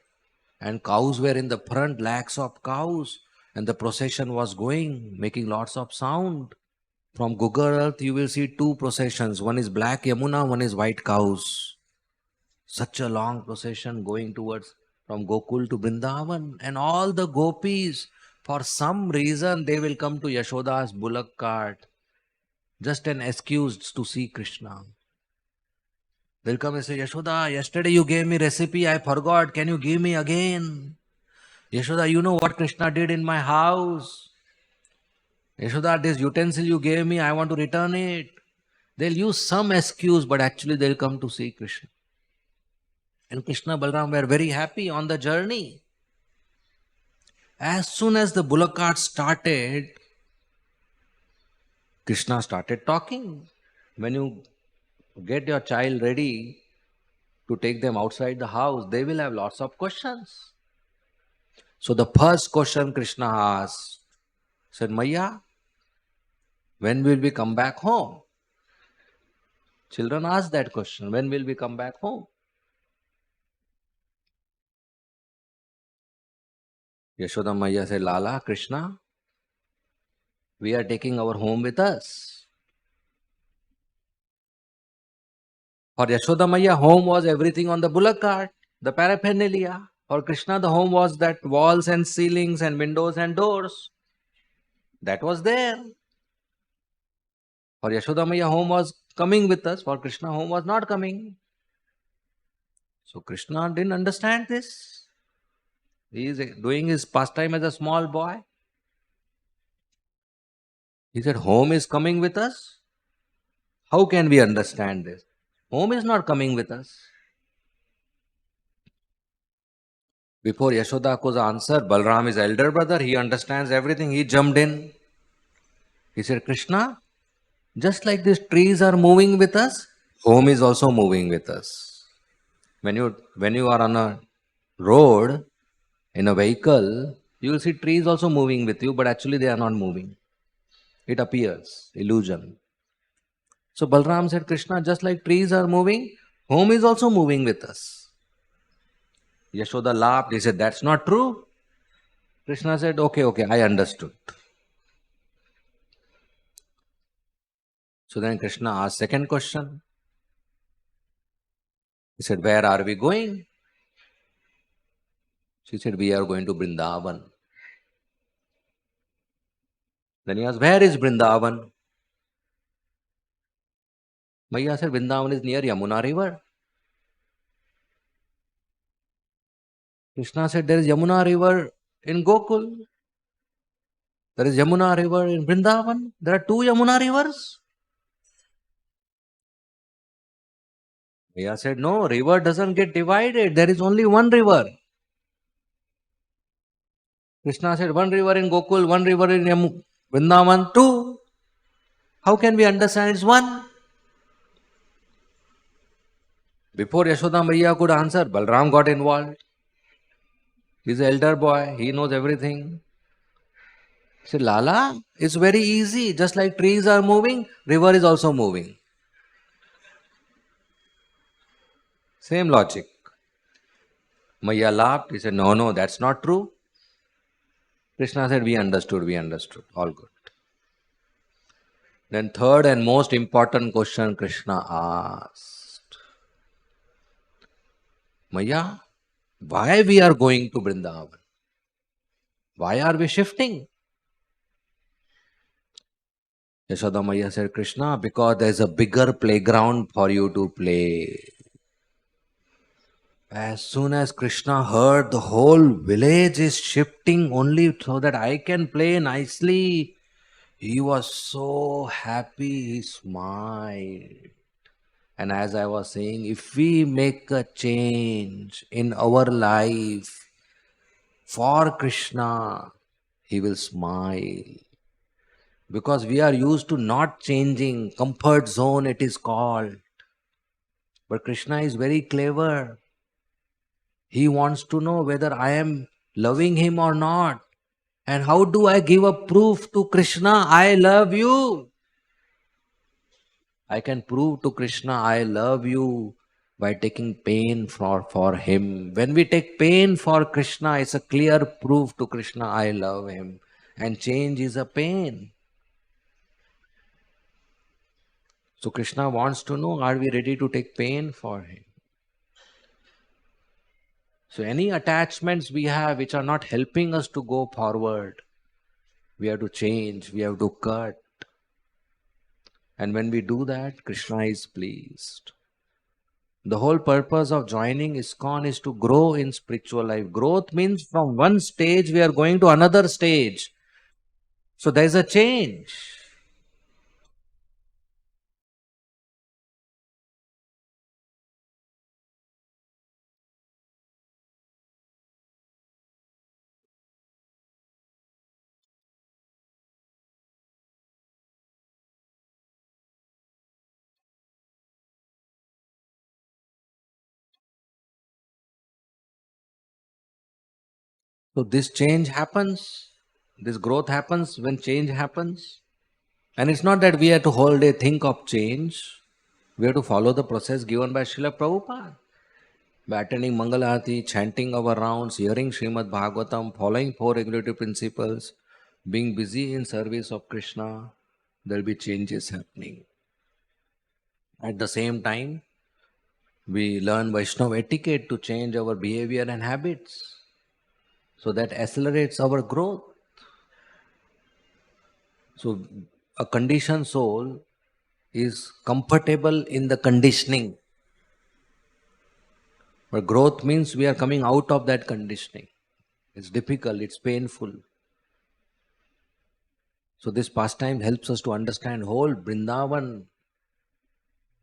Speaker 1: and cows were in the front, lakhs of cows, and the procession was going, making lots of sound. From Google Earth, you will see two processions. One is black Yamuna, one is white cows. Such a long procession going towards from Gokul to Vrindavan, and all the gopis, for some reason, they will come to Yashoda's bullock cart. Just an excuse to see Krishna. They'll come and say, Yashoda, yesterday you gave me recipe, I forgot. Can you give me again? Yashoda, you know what Krishna did in my house? Yashoda, this utensil you gave me, I want to return it. They'll use some excuse, but actually they'll come to see Krishna. And Krishna Balram were very happy on the journey. As soon as the bullock cart started, Krishna started talking. When you get your child ready to take them outside the house, they will have lots of questions. So the first question Krishna asked, said, Maya, when will we come back home? Children ask that question, when will we come back home? Yashoda Maya said, Lala, Krishna, we are taking our home with us. For Yashoda Maya, home was everything on the bullock cart, the paraphernalia. For Krishna, the home was that walls and ceilings and windows and doors. That was there. For Yashoda Maya, home was coming with us. For Krishna, home was not coming. So Krishna didn't understand this. He is doing his pastime as a small boy. He said, home is coming with us? How can we understand this? Home is not coming with us. Before Yashoda could answer, Balram is elder brother. He understands everything. He jumped in. He said, Krishna, just like these trees are moving with us, home is also moving with us. When you are on a road, in a vehicle, you will see trees also moving with you, but actually they are not moving. It appears, illusion. So Balram said, Krishna, just like trees are moving, home is also moving with us. Yashoda laughed. He said, that's not true. Krishna said, okay, I understood. So then Krishna asked second question. He said, where are we going? She said, we are going to Vrindavan. Then he asked, where is Vrindavan? Maya said, Vrindavan is near Yamuna river. Krishna said, there is Yamuna river in Gokul. There is Yamuna river in Vrindavan. There are two Yamuna rivers. Maya said, no, river doesn't get divided. There is only one river. Krishna said, one river in Gokul, one river in Vrindavan, two. How can we understand it's one? Before Yashoda Maya could answer, Balram got involved. He's the elder boy. He knows everything. He said, Lala, it's very easy. Just like trees are moving, river is also moving. Same logic. Maya laughed. He said, no, no, that's not true. Krishna said, we understood. All good. Then third and most important question Krishna asked. Maya, why we are going to Vrindavan? Why are we shifting? Yashoda Maya said, Krishna, because there is a bigger playground for you to play. As soon as Krishna heard the whole village is shifting only so that I can play nicely, he was so happy, he smiled. And as I was saying, if we make a change in our life for Krishna, he will smile. Because we are used to not changing, comfort zone it is called. But Krishna is very clever. He wants to know whether I am loving him or not. And how do I give a proof to Krishna, I love you? I can prove to Krishna, I love you by taking pain for him. When we take pain for Krishna, it's a clear proof to Krishna, I love him. And change is a pain. So Krishna wants to know, are we ready to take pain for him? So any attachments we have which are not helping us to go forward, we have to change, we have to cut. And when we do that, Krishna is pleased. The whole purpose of joining ISKCON is to grow in spiritual life. Growth means from one stage we are going to another stage. So there is a change. So this change happens, this growth happens when change happens. And it's not that we have to whole day think of change. We have to follow the process given by Srila Prabhupada. By attending Mangala arati, chanting our rounds, hearing Srimad Bhagavatam, following four regulative principles, being busy in service of Krishna, there will be changes happening. At the same time, we learn Vaishnava etiquette to change our behavior and habits. So that accelerates our growth. So a conditioned soul is comfortable in the conditioning. But growth means we are coming out of that conditioning. It's difficult, it's painful. So this pastime helps us to understand whole Vrindavan,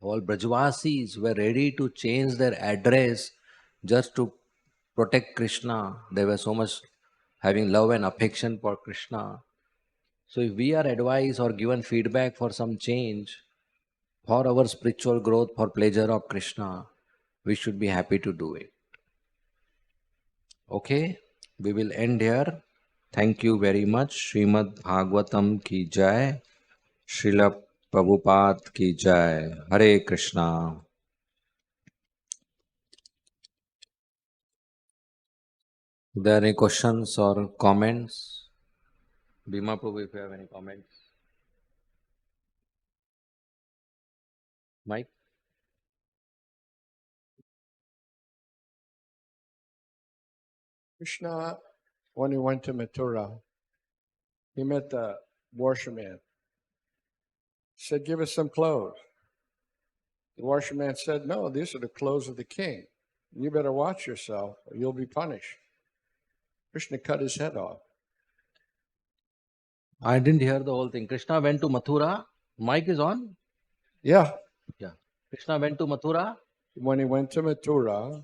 Speaker 1: all Brajvasis were ready to change their address just to protect Krishna. They were so much having love and affection for Krishna. So if we are advised or given feedback for some change, for our spiritual growth, for pleasure of Krishna, we should be happy to do it. Okay, we will end here. Thank you very much. Srimad Bhagavatam ki jai. Srila Prabhupada ki jai. Hare Krishna. Are there any questions or comments? Bhima Prabhu, if you have any comments. Mike?
Speaker 2: Krishna, when he went to Mathura, he met the washerman. He said, give us some clothes. The washerman said, no, these are the clothes of the king. You better watch yourself or you'll be punished. Krishna cut his head off.
Speaker 1: I didn't hear the whole thing. Krishna went to Mathura. Mic is on?
Speaker 2: Yeah.
Speaker 1: Yeah. Krishna went to Mathura.
Speaker 2: When he went to Mathura,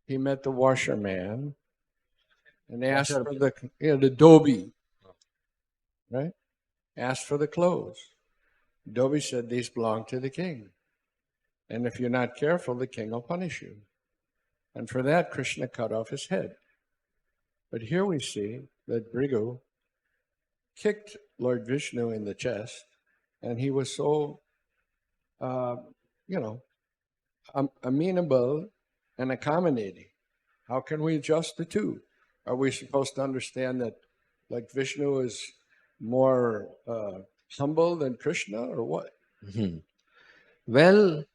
Speaker 2: he met the washerman and asked for the dhobi, right? Asked for the clothes. Dhobi said, these belong to the king. And if you're not careful, the king will punish you. And for that, Krishna cut off his head. But here we see that Bhrigu kicked Lord Vishnu in the chest, and he was so, amenable and accommodating. How can we adjust the two? Are we supposed to understand that, like, Vishnu is more humble than Krishna, or what?
Speaker 1: Well,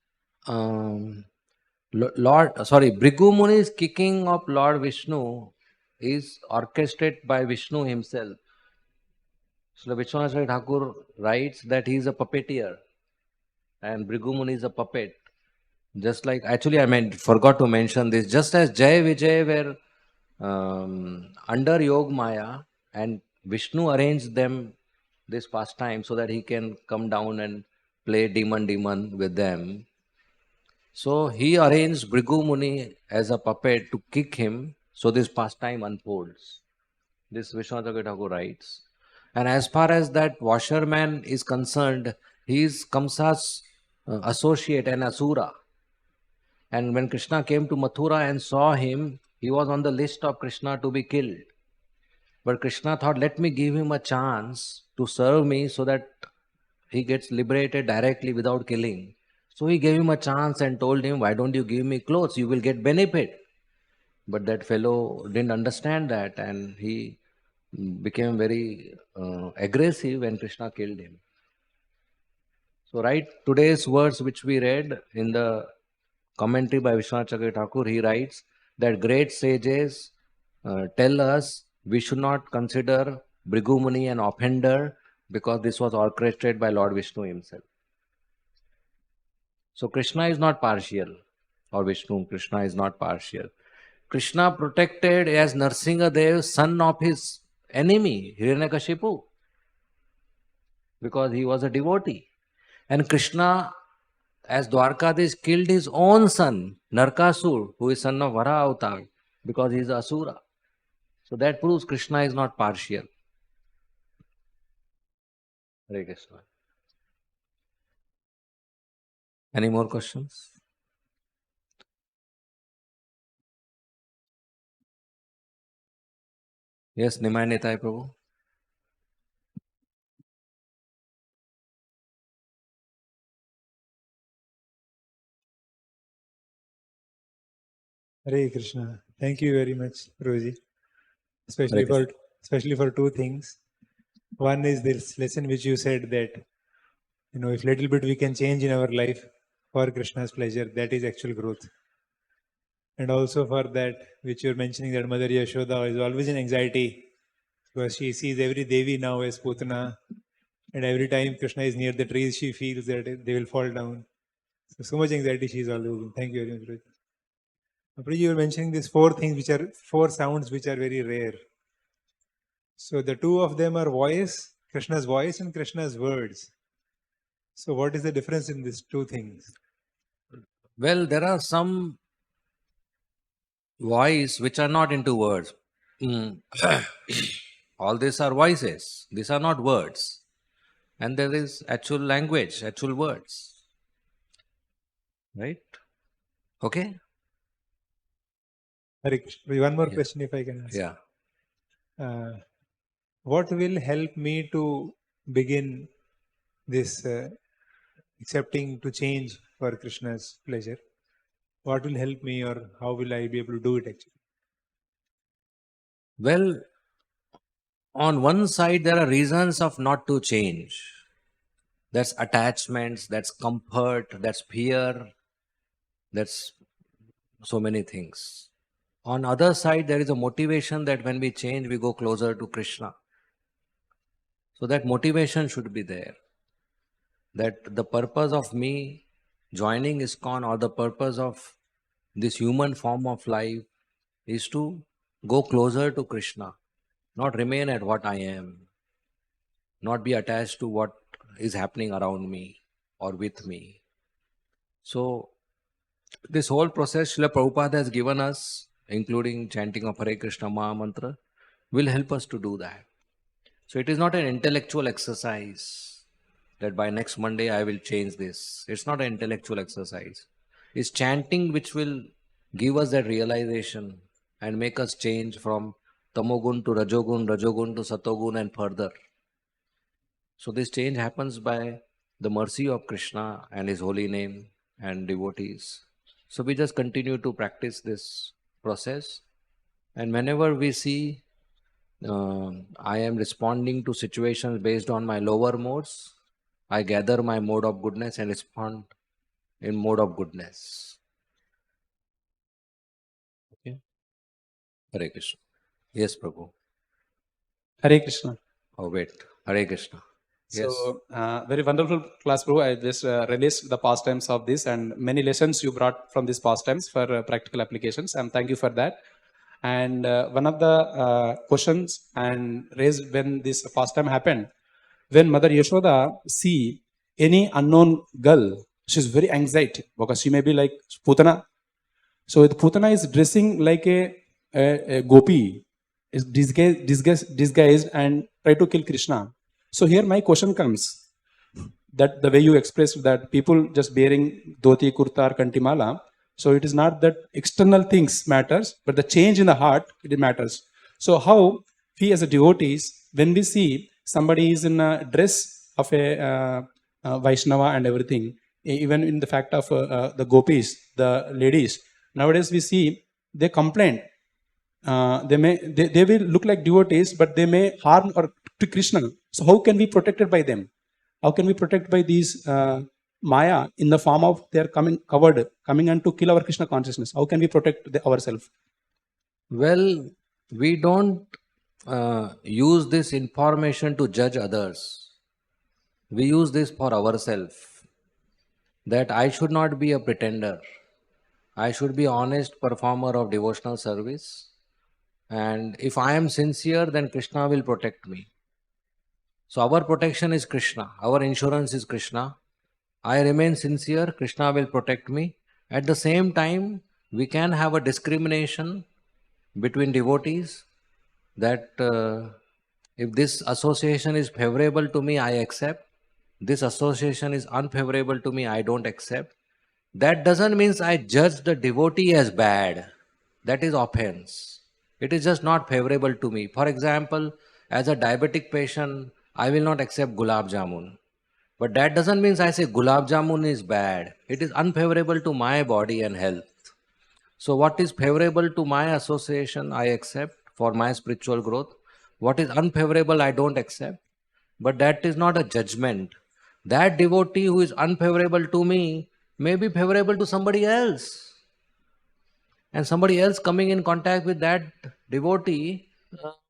Speaker 1: Bhrigu Muni's kicking of Lord Vishnu is orchestrated by Vishnu himself. So Vishwanath Thakur writes that he is a puppeteer and Bhrigu Muni is a puppet. Just like, actually forgot to mention this, just as Jai Vijay were under Yog Maya and Vishnu arranged them this pastime so that he can come down and play demon with them. So he arranged Bhrigu Muni as a puppet to kick him, so this pastime unfolds. This Vishwanath Thakur writes. And as far as that washerman is concerned, he is Kamsa's associate and Asura. And when Krishna came to Mathura and saw him, he was on the list of Krishna to be killed. But Krishna thought, let me give him a chance to serve me so that he gets liberated directly without killing. So he gave him a chance and told him, why don't you give me clothes? You will get benefit. But that fellow didn't understand that and he became very aggressive when Krishna killed him. So right, today's words which we read in the commentary by Vishwanath Thakur, he writes that great sages tell us we should not consider Bhrigu Muni an offender because this was orchestrated by Lord Vishnu himself. So Krishna is not partial, or Vishnu, Krishna is not partial. Krishna protected as Narsingadev, son of his enemy, Hiranyakashipu, because he was a devotee. And Krishna, as Dwarkadish, killed his own son, Narkasur, who is son of Vara Avatar, because he is Asura. So that proves Krishna is not partial. Hare Krishna. Any more questions? Yes, Nimai Nitai Prabhu.
Speaker 3: Hare Krishna. Thank you very much, Prabhuji.
Speaker 1: Hare
Speaker 3: Especially for two things. One is this lesson which you said that, if little bit we can change in our life for Krishna's pleasure, that is actual growth. And also for that, which you're mentioning, that Mother Yashoda is always in anxiety because she sees every Devi now as Putana, and every time Krishna is near the trees, she feels that they will fall down. So much anxiety she is always in. Thank you very much, Prabhuji. Prabhuji, you were mentioning these four sounds which are very rare. So the two of them are voice, Krishna's voice and Krishna's words. So what is the difference in these two things?
Speaker 1: Well, there are some voice which are not into words. All these are voices. These are not words. And there is actual language, actual words. Right? Okay?
Speaker 3: Hare Krishna. One more question if I can ask.
Speaker 1: Yeah.
Speaker 3: What will help me to begin this accepting to change for Krishna's pleasure? What will help me, or how will I be able to do it actually?
Speaker 1: Well, on one side, there are reasons of not to change. That's attachments, that's comfort, that's fear, that's so many things. On other side, there is a motivation that when we change, we go closer to Krishna. So that motivation should be there. That the purpose of me joining ISKCON or the purpose of this human form of life is to go closer to Krishna, not remain at what I am. not be attached to what is happening around me or with me. So, this whole process Srila Prabhupada has given us, including chanting of Hare Krishna Maha Mantra, will help us to do that. So, it is not an intellectual exercise that by next Monday I will change this. It's not an intellectual exercise. It's chanting which will give us that realization and make us change from tamogun to rajogun, rajogun to satogun and further. So this change happens by the mercy of Krishna and His holy name and devotees. So we just continue to practice this process, and whenever we see I am responding to situations based on my lower modes, I gather my mode of goodness and respond in mode of goodness. Okay. Hare Krishna. Yes, Prabhu.
Speaker 4: Hare Krishna.
Speaker 1: Oh, wait. Hare Krishna. Yes.
Speaker 4: So, very wonderful class, Prabhu. I just released the pastimes of this, and many lessons you brought from these pastimes for practical applications, and thank you for that. And one of the questions and raised when this pastime happened, when Mother Yashoda see any unknown girl, she's very anxiety because she may be like Putana. So the Putana is dressing like a gopi, is disguised and try to kill Krishna. So here my question comes, that the way you expressed that people just bearing dhoti, kurta or kantimala, so it is not that external things matters, but the change in the heart, it matters. So how we as a devotees, when we see somebody is in a dress of a Vaishnava and everything, even in the fact of the gopis, the ladies, nowadays we see they complain. They will look like devotees, but they may harm or to Krishna. So how can we protect it by them? How can we protect by these Maya in the form of they are coming and to kill our Krishna consciousness? How can we protect ourselves?
Speaker 1: Well, we don't use this information to judge others. We use this for ourselves. That I should not be a pretender. I should be an honest performer of devotional service. And if I am sincere, then Krishna will protect me. So our protection is Krishna. Our insurance is Krishna. I remain sincere, Krishna will protect me. At the same time, we can have a discrimination between devotees that if this association is favorable to me, I accept. This association is unfavorable to me, I don't accept. That doesn't mean I judge the devotee as bad. That is offense. It is just not favorable to me. For example, as a diabetic patient, I will not accept gulab jamun. But that doesn't mean I say gulab jamun is bad. It is unfavorable to my body and health. So what is favorable to my association, I accept for my spiritual growth. What is unfavorable, I don't accept. But that is not a judgment. That devotee who is unfavorable to me may be favorable to somebody else. And somebody else coming in contact with that devotee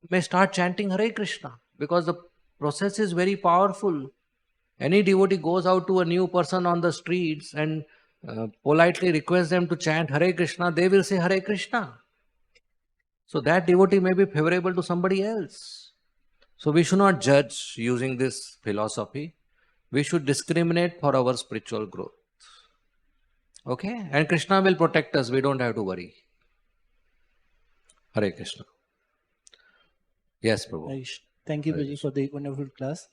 Speaker 1: may start chanting Hare Krishna, because the process is very powerful. Any devotee goes out to a new person on the streets and politely requests them to chant Hare Krishna, they will say Hare Krishna. So that devotee may be favorable to somebody else. So we should not judge using this philosophy. We should discriminate for our spiritual growth. Okay? And Krishna will protect us. We don't have to worry. Hare Krishna. Yes, Prabhu.
Speaker 5: Thank you, Prabhuji, for the wonderful class.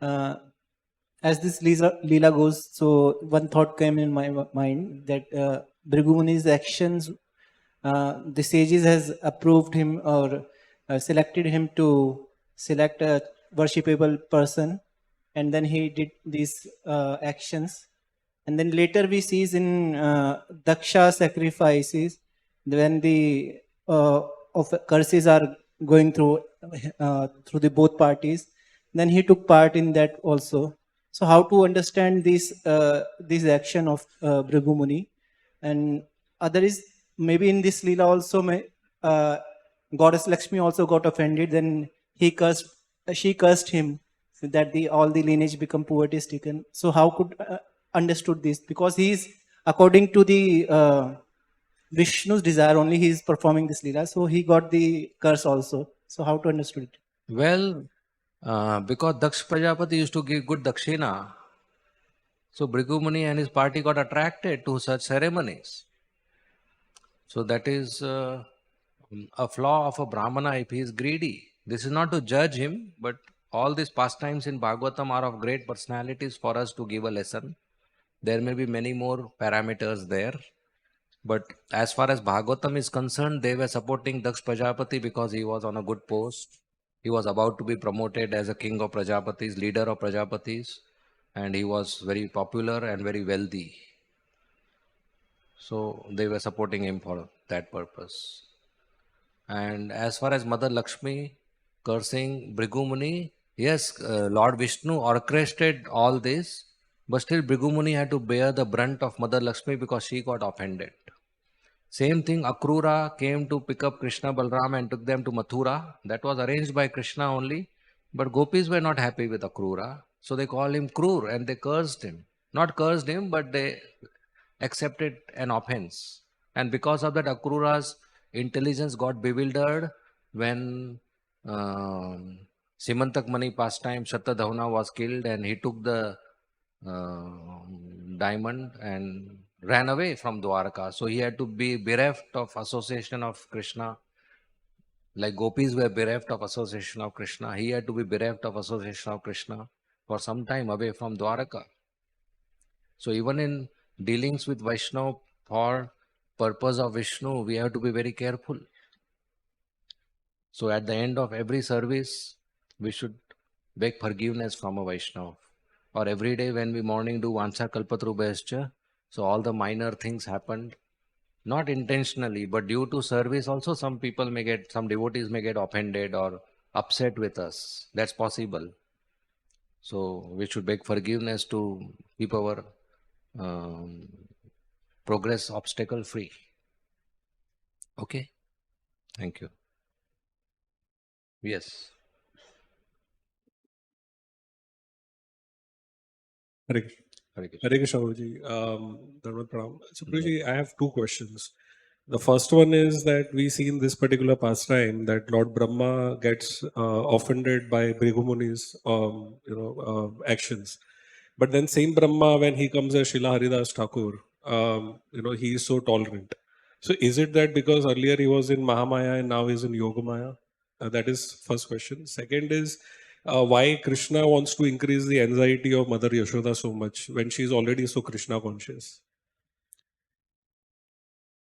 Speaker 5: As this Leela goes, so one thought came in my mind that Bhrigu Muni's actions, the sages has approved him or selected him to select a worshipable person, and then he did these actions. And then later we see in Daksha sacrifices, when the of curses are going through the both parties, then he took part in that also. So how to understand this action of Bhrigu Muni? And other is maybe in this Leela also, Goddess Lakshmi also got offended. Then she cursed him, so that all the lineage become poetistic. And so how could understood this? Because he is according to the Vishnu's desire only, he is performing this Leela. So he got the curse also. So how to understood it?
Speaker 1: Well, Because Daksh Prajapati used to give good dakshina. So Bhrigu Muni and his party got attracted to such ceremonies. So that is a flaw of a Brahmana if he is greedy. This is not to judge him, but all these pastimes in Bhagavatam are of great personalities for us to give a lesson. There may be many more parameters there. But as far as Bhagavatam is concerned, they were supporting Daksh Prajapati because he was on a good post. He was about to be promoted as a king of Prajapatis, leader of Prajapatis, and he was very popular and very wealthy. So they were supporting him for that purpose. And as far as Mother Lakshmi cursing Bhrigu Muni, yes, Lord Vishnu orchestrated all this, but still Bhrigu Muni had to bear the brunt of Mother Lakshmi because she got offended. Same thing, Akrura came to pick up Krishna Balram and took them to Mathura. That was arranged by Krishna only. But gopis were not happy with Akrura. So they called him Krur and they cursed him. Not cursed him, but they accepted an offense. And because of that, Akrura's intelligence got bewildered when Simantak Mani pastime Shatadhavana was killed and he took the diamond and ran away from Dwarka. So he had to be bereft of association of Krishna. Like gopis were bereft of association of Krishna, he had to be bereft of association of Krishna for some time away from Dwarka. So even in dealings with Vaishnava for purpose of Vishnu, we have to be very careful. So at the end of every service, we should beg forgiveness from a Vaishnava. Or every day when we morning do Vancha Kalpatru Bhaischa, so all the minor things happened, not intentionally, but due to service also some devotees may get offended or upset with us. That's possible. So we should beg forgiveness to keep our progress obstacle free. Okay? Thank you. Yes.
Speaker 6: Hare Krishna.
Speaker 1: Hare Krishna.
Speaker 6: Hare Krishna, Guruji. Dharmat Pranam. So, Guruji, I have two questions. The first one is that we see in this particular pastime that Lord Brahma gets offended by Bhrigu Muni's actions. But then same Brahma, when he comes as Srila Haridas Thakur, he is so tolerant. So is it that because earlier he was in Mahamaya and now he's in Yogamaya? That is first question. Second is why Krishna wants to increase the anxiety of Mother Yashoda so much when she is already so Krishna conscious?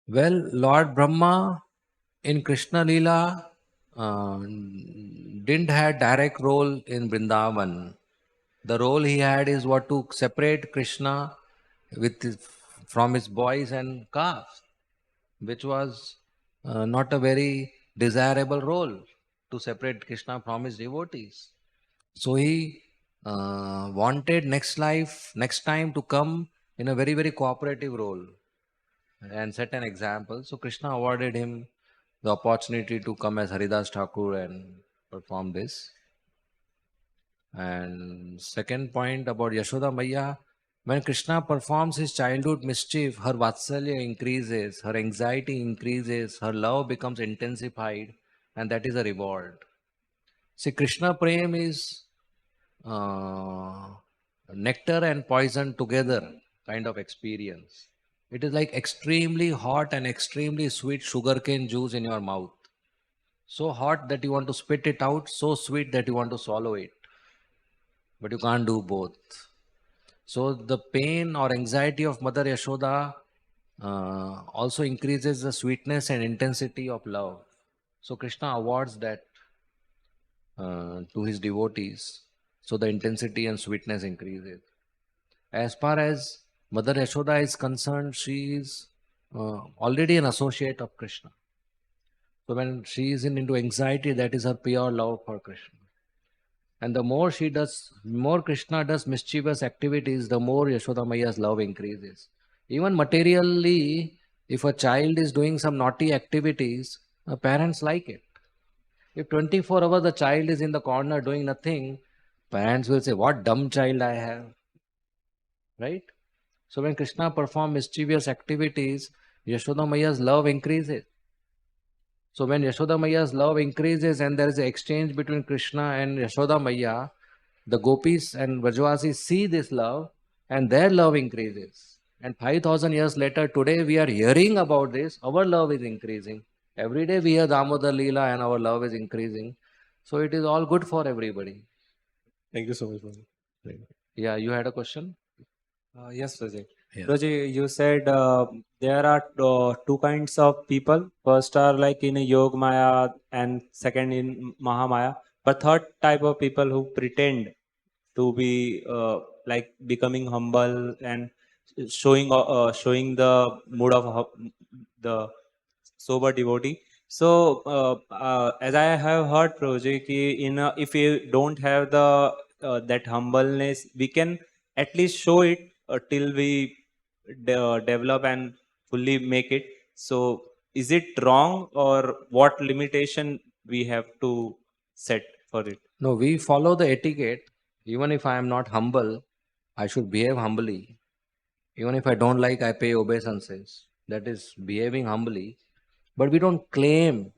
Speaker 1: Well, Lord Brahma in Krishna Leela didn't have direct role in Vrindavan. The role he had is what to separate Krishna from his boys and calves, which was not a very desirable role to separate Krishna from his devotees. So he wanted next time to come in a very, very cooperative role and set an example. So Krishna awarded him the opportunity to come as Haridas Thakur and perform this. And second point about Yashoda Maya, when Krishna performs his childhood mischief, her vatsalya increases, her anxiety increases, her love becomes intensified, and that is a reward. See, Krishna Prem is nectar and poison together kind of experience. It is like extremely hot and extremely sweet sugarcane juice in your mouth. So hot that you want to spit it out, so sweet that you want to swallow it. But you can't do both. So the pain or anxiety of Mother Yashoda also increases the sweetness and intensity of love. So Krishna awards that to his devotees. So the intensity and sweetness increases. As far as Mother Yashoda is concerned, she is already an associate of Krishna. So when she is into anxiety, that is her pure love for Krishna. And the more Krishna does mischievous activities, the more Yashoda Maya's love increases. Even materially, if a child is doing some naughty activities, parents like it. If 24 hours the child is in the corner doing nothing, parents will say, what dumb child I have. Right? So when Krishna performs mischievous activities, Yashoda Maya's love increases. So when Yashoda Maiya's love increases and there is an exchange between Krishna and Yashoda Maiya, the gopis and Vrajavasis see this love and their love increases. And 5,000 years later, today we are hearing about this, our love is increasing. Every day we hear Damodar Leela and our love is increasing. So it is all good for everybody.
Speaker 6: Thank you so much, Prabhu.
Speaker 1: Yeah, you had a question?
Speaker 7: Yes, Raji.
Speaker 1: Yeah.
Speaker 7: Raji, you said there are two kinds of people. First are like in Yoga Maya and second in Mahamaya. But third type of people who pretend to be like becoming humble and showing the mood of the sober devotee. So as I have heard, Prabhuji, ki if you don't have the that humbleness, we can at least show it till we develop and fully make it. So is it wrong, or what limitation we have to set for it?
Speaker 1: No, we follow the etiquette. Even if I am not humble, I should behave humbly. Even if I don't like, I pay obeisances. That is behaving humbly. But we don't claim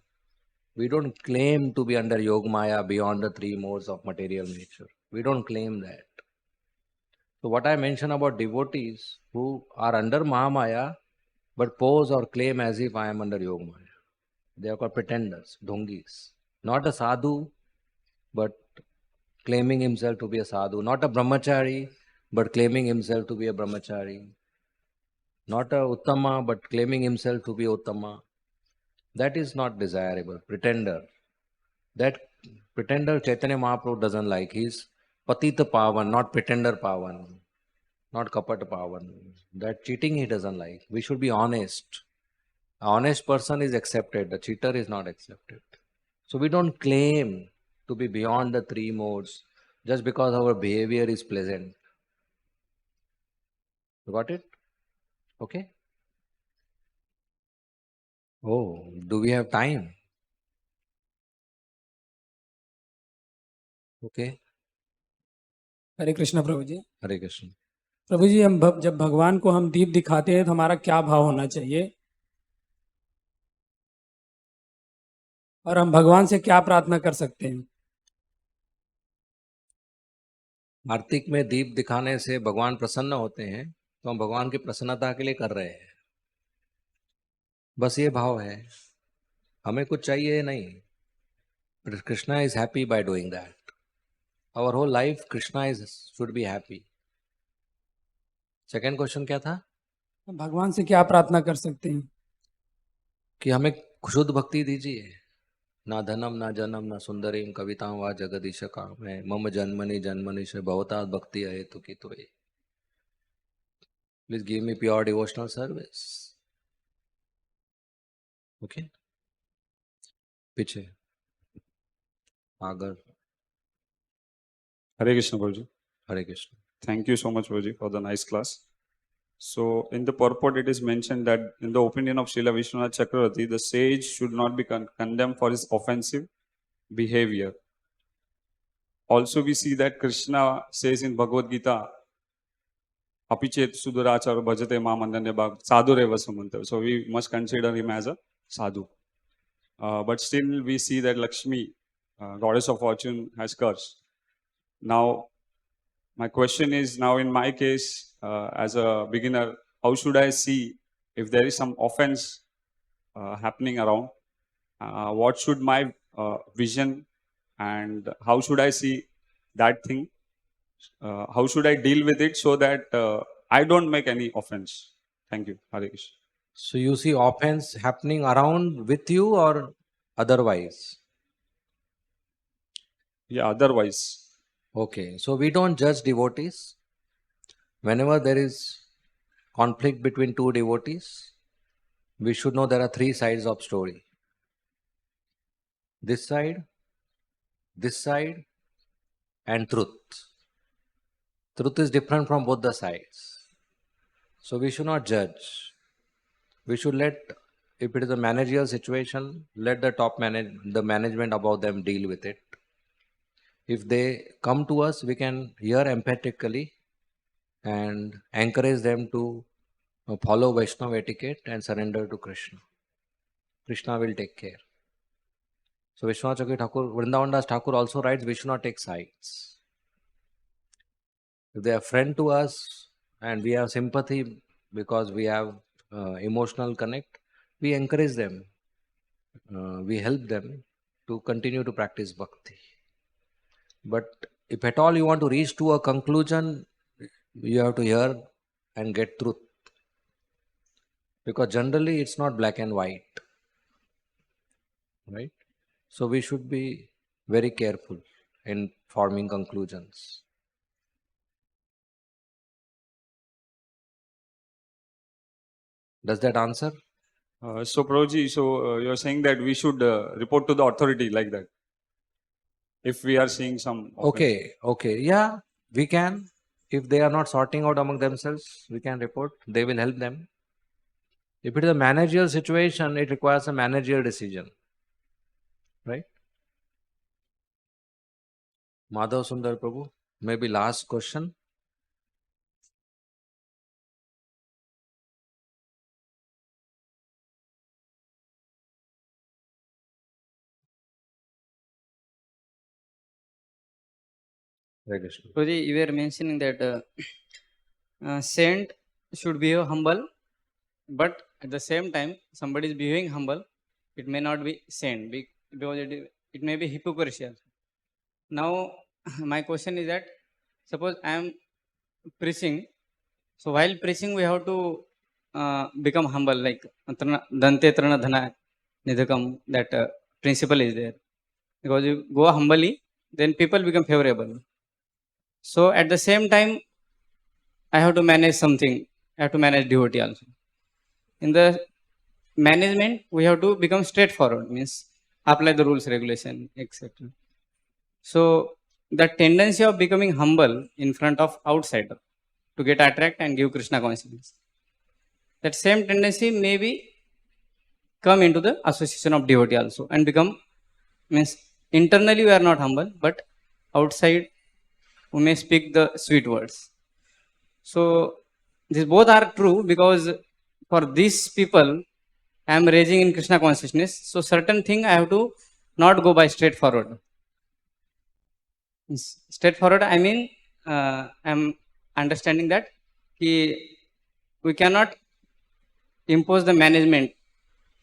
Speaker 1: to be under Yogamaya beyond the three modes of material nature. We don't claim that. So what I mentioned about devotees who are under Mahamaya but pose or claim as if I am under Yogamaya. They are called pretenders, dhongis. Not a sadhu, but claiming himself to be a sadhu. Not a brahmachari, but claiming himself to be a brahmachari. Not a uttama, but claiming himself to be uttama. That is not desirable. Pretender. That pretender Chaitanya Mahaprabhu doesn't like. He's patita pavan, not pretender pavan, not kapat pavan. That cheating he doesn't like. We should be honest. An honest person is accepted. The cheater is not accepted. So we don't claim to be beyond the three modes just because our behavior is pleasant. You got it? Okay? Oh, do we have time? Okay.
Speaker 8: Hare Krishna Prabhu ji.
Speaker 1: Hare Krishna.
Speaker 8: प्रभु जी, हम जब भगवान को हम दीप दिखाते हैं तो हमारा क्या भाव होना चाहिए, और हम भगवान से क्या प्रार्थना कर सकते हैं?
Speaker 1: कार्तिक में दीप दिखाने से भगवान प्रसन्न होते हैं, तो हम भगवान की प्रसन्नता के लिए कर रहे हैं। बस ये भाव है, हमें कुछ चाहिए नहीं। Krishna is happy by doing that. Our whole life Krishna is should be happy. Second question क्या था?
Speaker 8: हम भगवान से क्या प्रार्थना कर सकते हैं?
Speaker 1: कि हमें शुद्ध भक्ति दीजिए। ना धनम ना जनम ना सुंदरीम कविता वा जगदीश काम है मम जन्मनि जन्मनिश भवता भक्ति है तो की तो। Please give me pure devotional service. Okay, पीछे Agar.
Speaker 9: Hare Krishna, Prabhuji.
Speaker 1: Hare Krishna.
Speaker 9: Thank you so much, Prabhuji, for the nice class. So, in the purport, it is mentioned that in the opinion of Srila Vishwanath Chakravarti, the sage should not be condemned for his offensive behavior. Also, we see that Krishna says in Bhagavad-gita, Apichet Sudurachara Bhajate Ma Mandanya Bhag Sadhureva Samanta. So, we must consider him as a sadhu. But still, we see that Lakshmi, goddess of fortune, has cursed. Now, my question is, now in my case, as a beginner, how should I see if there is some offense happening around? What should my vision, and how should I see that thing? How should I deal with it so that I don't make any offense? Thank you. Hare Krishna.
Speaker 1: So you see offense happening around with you or otherwise?
Speaker 9: Yeah, otherwise.
Speaker 1: Okay, so we don't judge devotees. Whenever there is conflict between two devotees, we should know there are three sides of story. This side, and truth. Truth is different from both the sides. So we should not judge. We should let, if it is a managerial situation, let the the management above them deal with it. If they come to us, we can hear empathically and encourage them to follow Vaishnava etiquette and surrender to Krishna. Krishna will take care. So Vishwanath Chakravarti Thakur, Vrindavan Das Thakur also writes, we should not take sides. If they are friend to us and we have sympathy because we have emotional connect, we encourage them, we help them to continue to practice bhakti. But if at all you want to reach to a conclusion, you have to hear and get truth. Because generally it's not black and white. Right? So we should be very careful in forming conclusions. Does that answer?
Speaker 9: So Prabhuji, you're saying that we should report to the authority like that, if we are seeing some offense.
Speaker 1: Okay, yeah, we can. If they are not sorting out among themselves, we can report. They will help them. If it is a managerial situation, it requires a managerial decision. Right? Madhav Sundar Prabhu, maybe last question. Hare Krishna.
Speaker 10: Prabhuji, you were mentioning that saint should be humble, but at the same time, somebody is behaving humble, it may not be saint because it may be hypocrisy. Now, my question is that suppose I am preaching, so while preaching, we have to become humble, like dante trana dhana nidhakam, that principle is there. Because you go humbly, then people become favorable. So at the same time, I have to manage something. I have to manage devotee also. In the management, we have to become straightforward, means apply the rules, regulation, etc. So the tendency of becoming humble in front of outsider to get attract and give Krishna consciousness, that same tendency maybe come into the association of devotee also and become, means internally we are not humble, but outside we may speak the sweet words. So these both are true, because for these people I am raising in Krishna consciousness. So certain thing I have to not go by straightforward. Straightforward, I mean, I am understanding that we cannot impose the management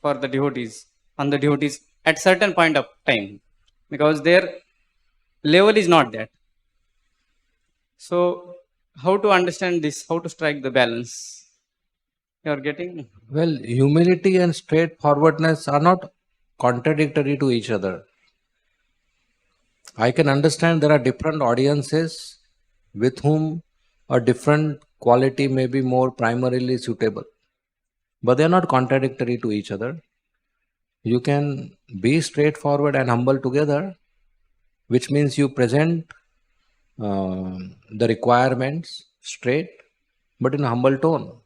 Speaker 10: for the devotees on the devotees at certain point of time, because their level is not that. So how to understand this? How to strike the balance? You are getting?
Speaker 1: Well, humility and straightforwardness are not contradictory to each other. I can understand there are different audiences with whom a different quality may be more primarily suitable, but they are not contradictory to each other. You can be straightforward and humble together, which means you present the requirements straight, but in a humble tone,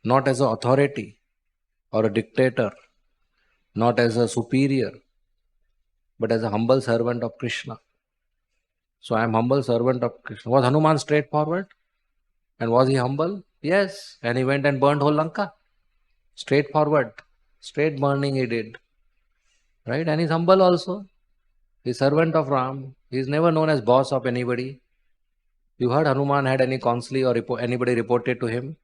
Speaker 1: not as an authority or a dictator, not as a superior, but as a humble servant of Krishna. So I am humble servant of Krishna. Was Hanuman straightforward? And was he humble? Yes. And he went and burned whole Lanka. Straightforward. Straight burning he did. Right? And he's humble also. He's servant of Ram. He's never known as boss of anybody. You heard Hanuman had any consigliere or anybody reported to him?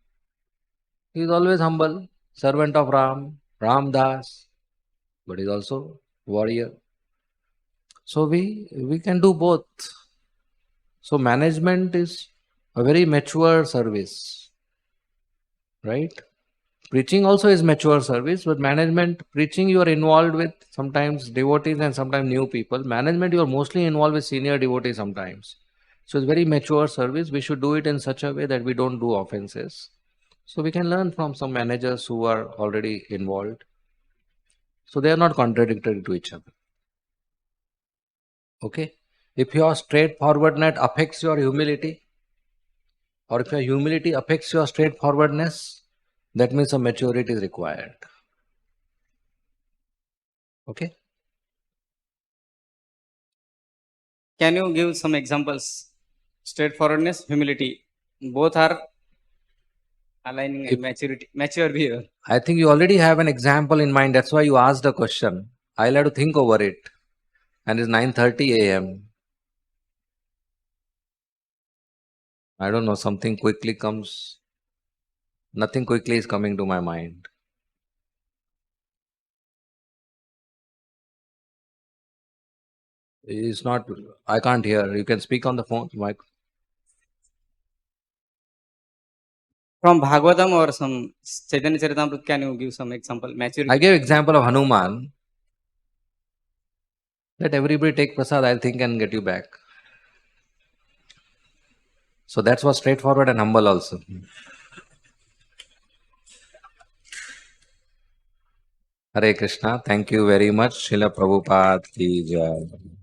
Speaker 1: He's always humble. Servant of Ram. Ram Das. But he's also warrior. So we can do both. So management is a very mature service, right? Preaching also is mature service, but management, preaching you are involved with sometimes devotees and sometimes new people. Management you are mostly involved with senior devotees sometimes. So it's very mature service. We should do it in such a way that we don't do offenses. So we can learn from some managers who are already involved. So they are not contradictory to each other. Okay? If your straightforwardness affects your humility, or if your humility affects your straightforwardness, that means a maturity is required. Okay?
Speaker 10: Can you give some examples? Straightforwardness, humility, both are aligning and mature behavior.
Speaker 1: I think you already have an example in mind. That's why you asked the question. I'll have to think over it. and it's 9:30 a.m. I don't know, something quickly comes. Nothing quickly is coming to my mind. It's not, I can't hear. You can speak on the phone, Mike.
Speaker 10: From Bhagavatam or some Chaitanya Charitamrita, can you give some example? Maturity.
Speaker 1: I gave example of Hanuman. Let everybody take prasad, I'll think and get you back. So that's was straightforward and humble also. Hare Krishna. Thank you very much. Srila Prabhupada ki jai.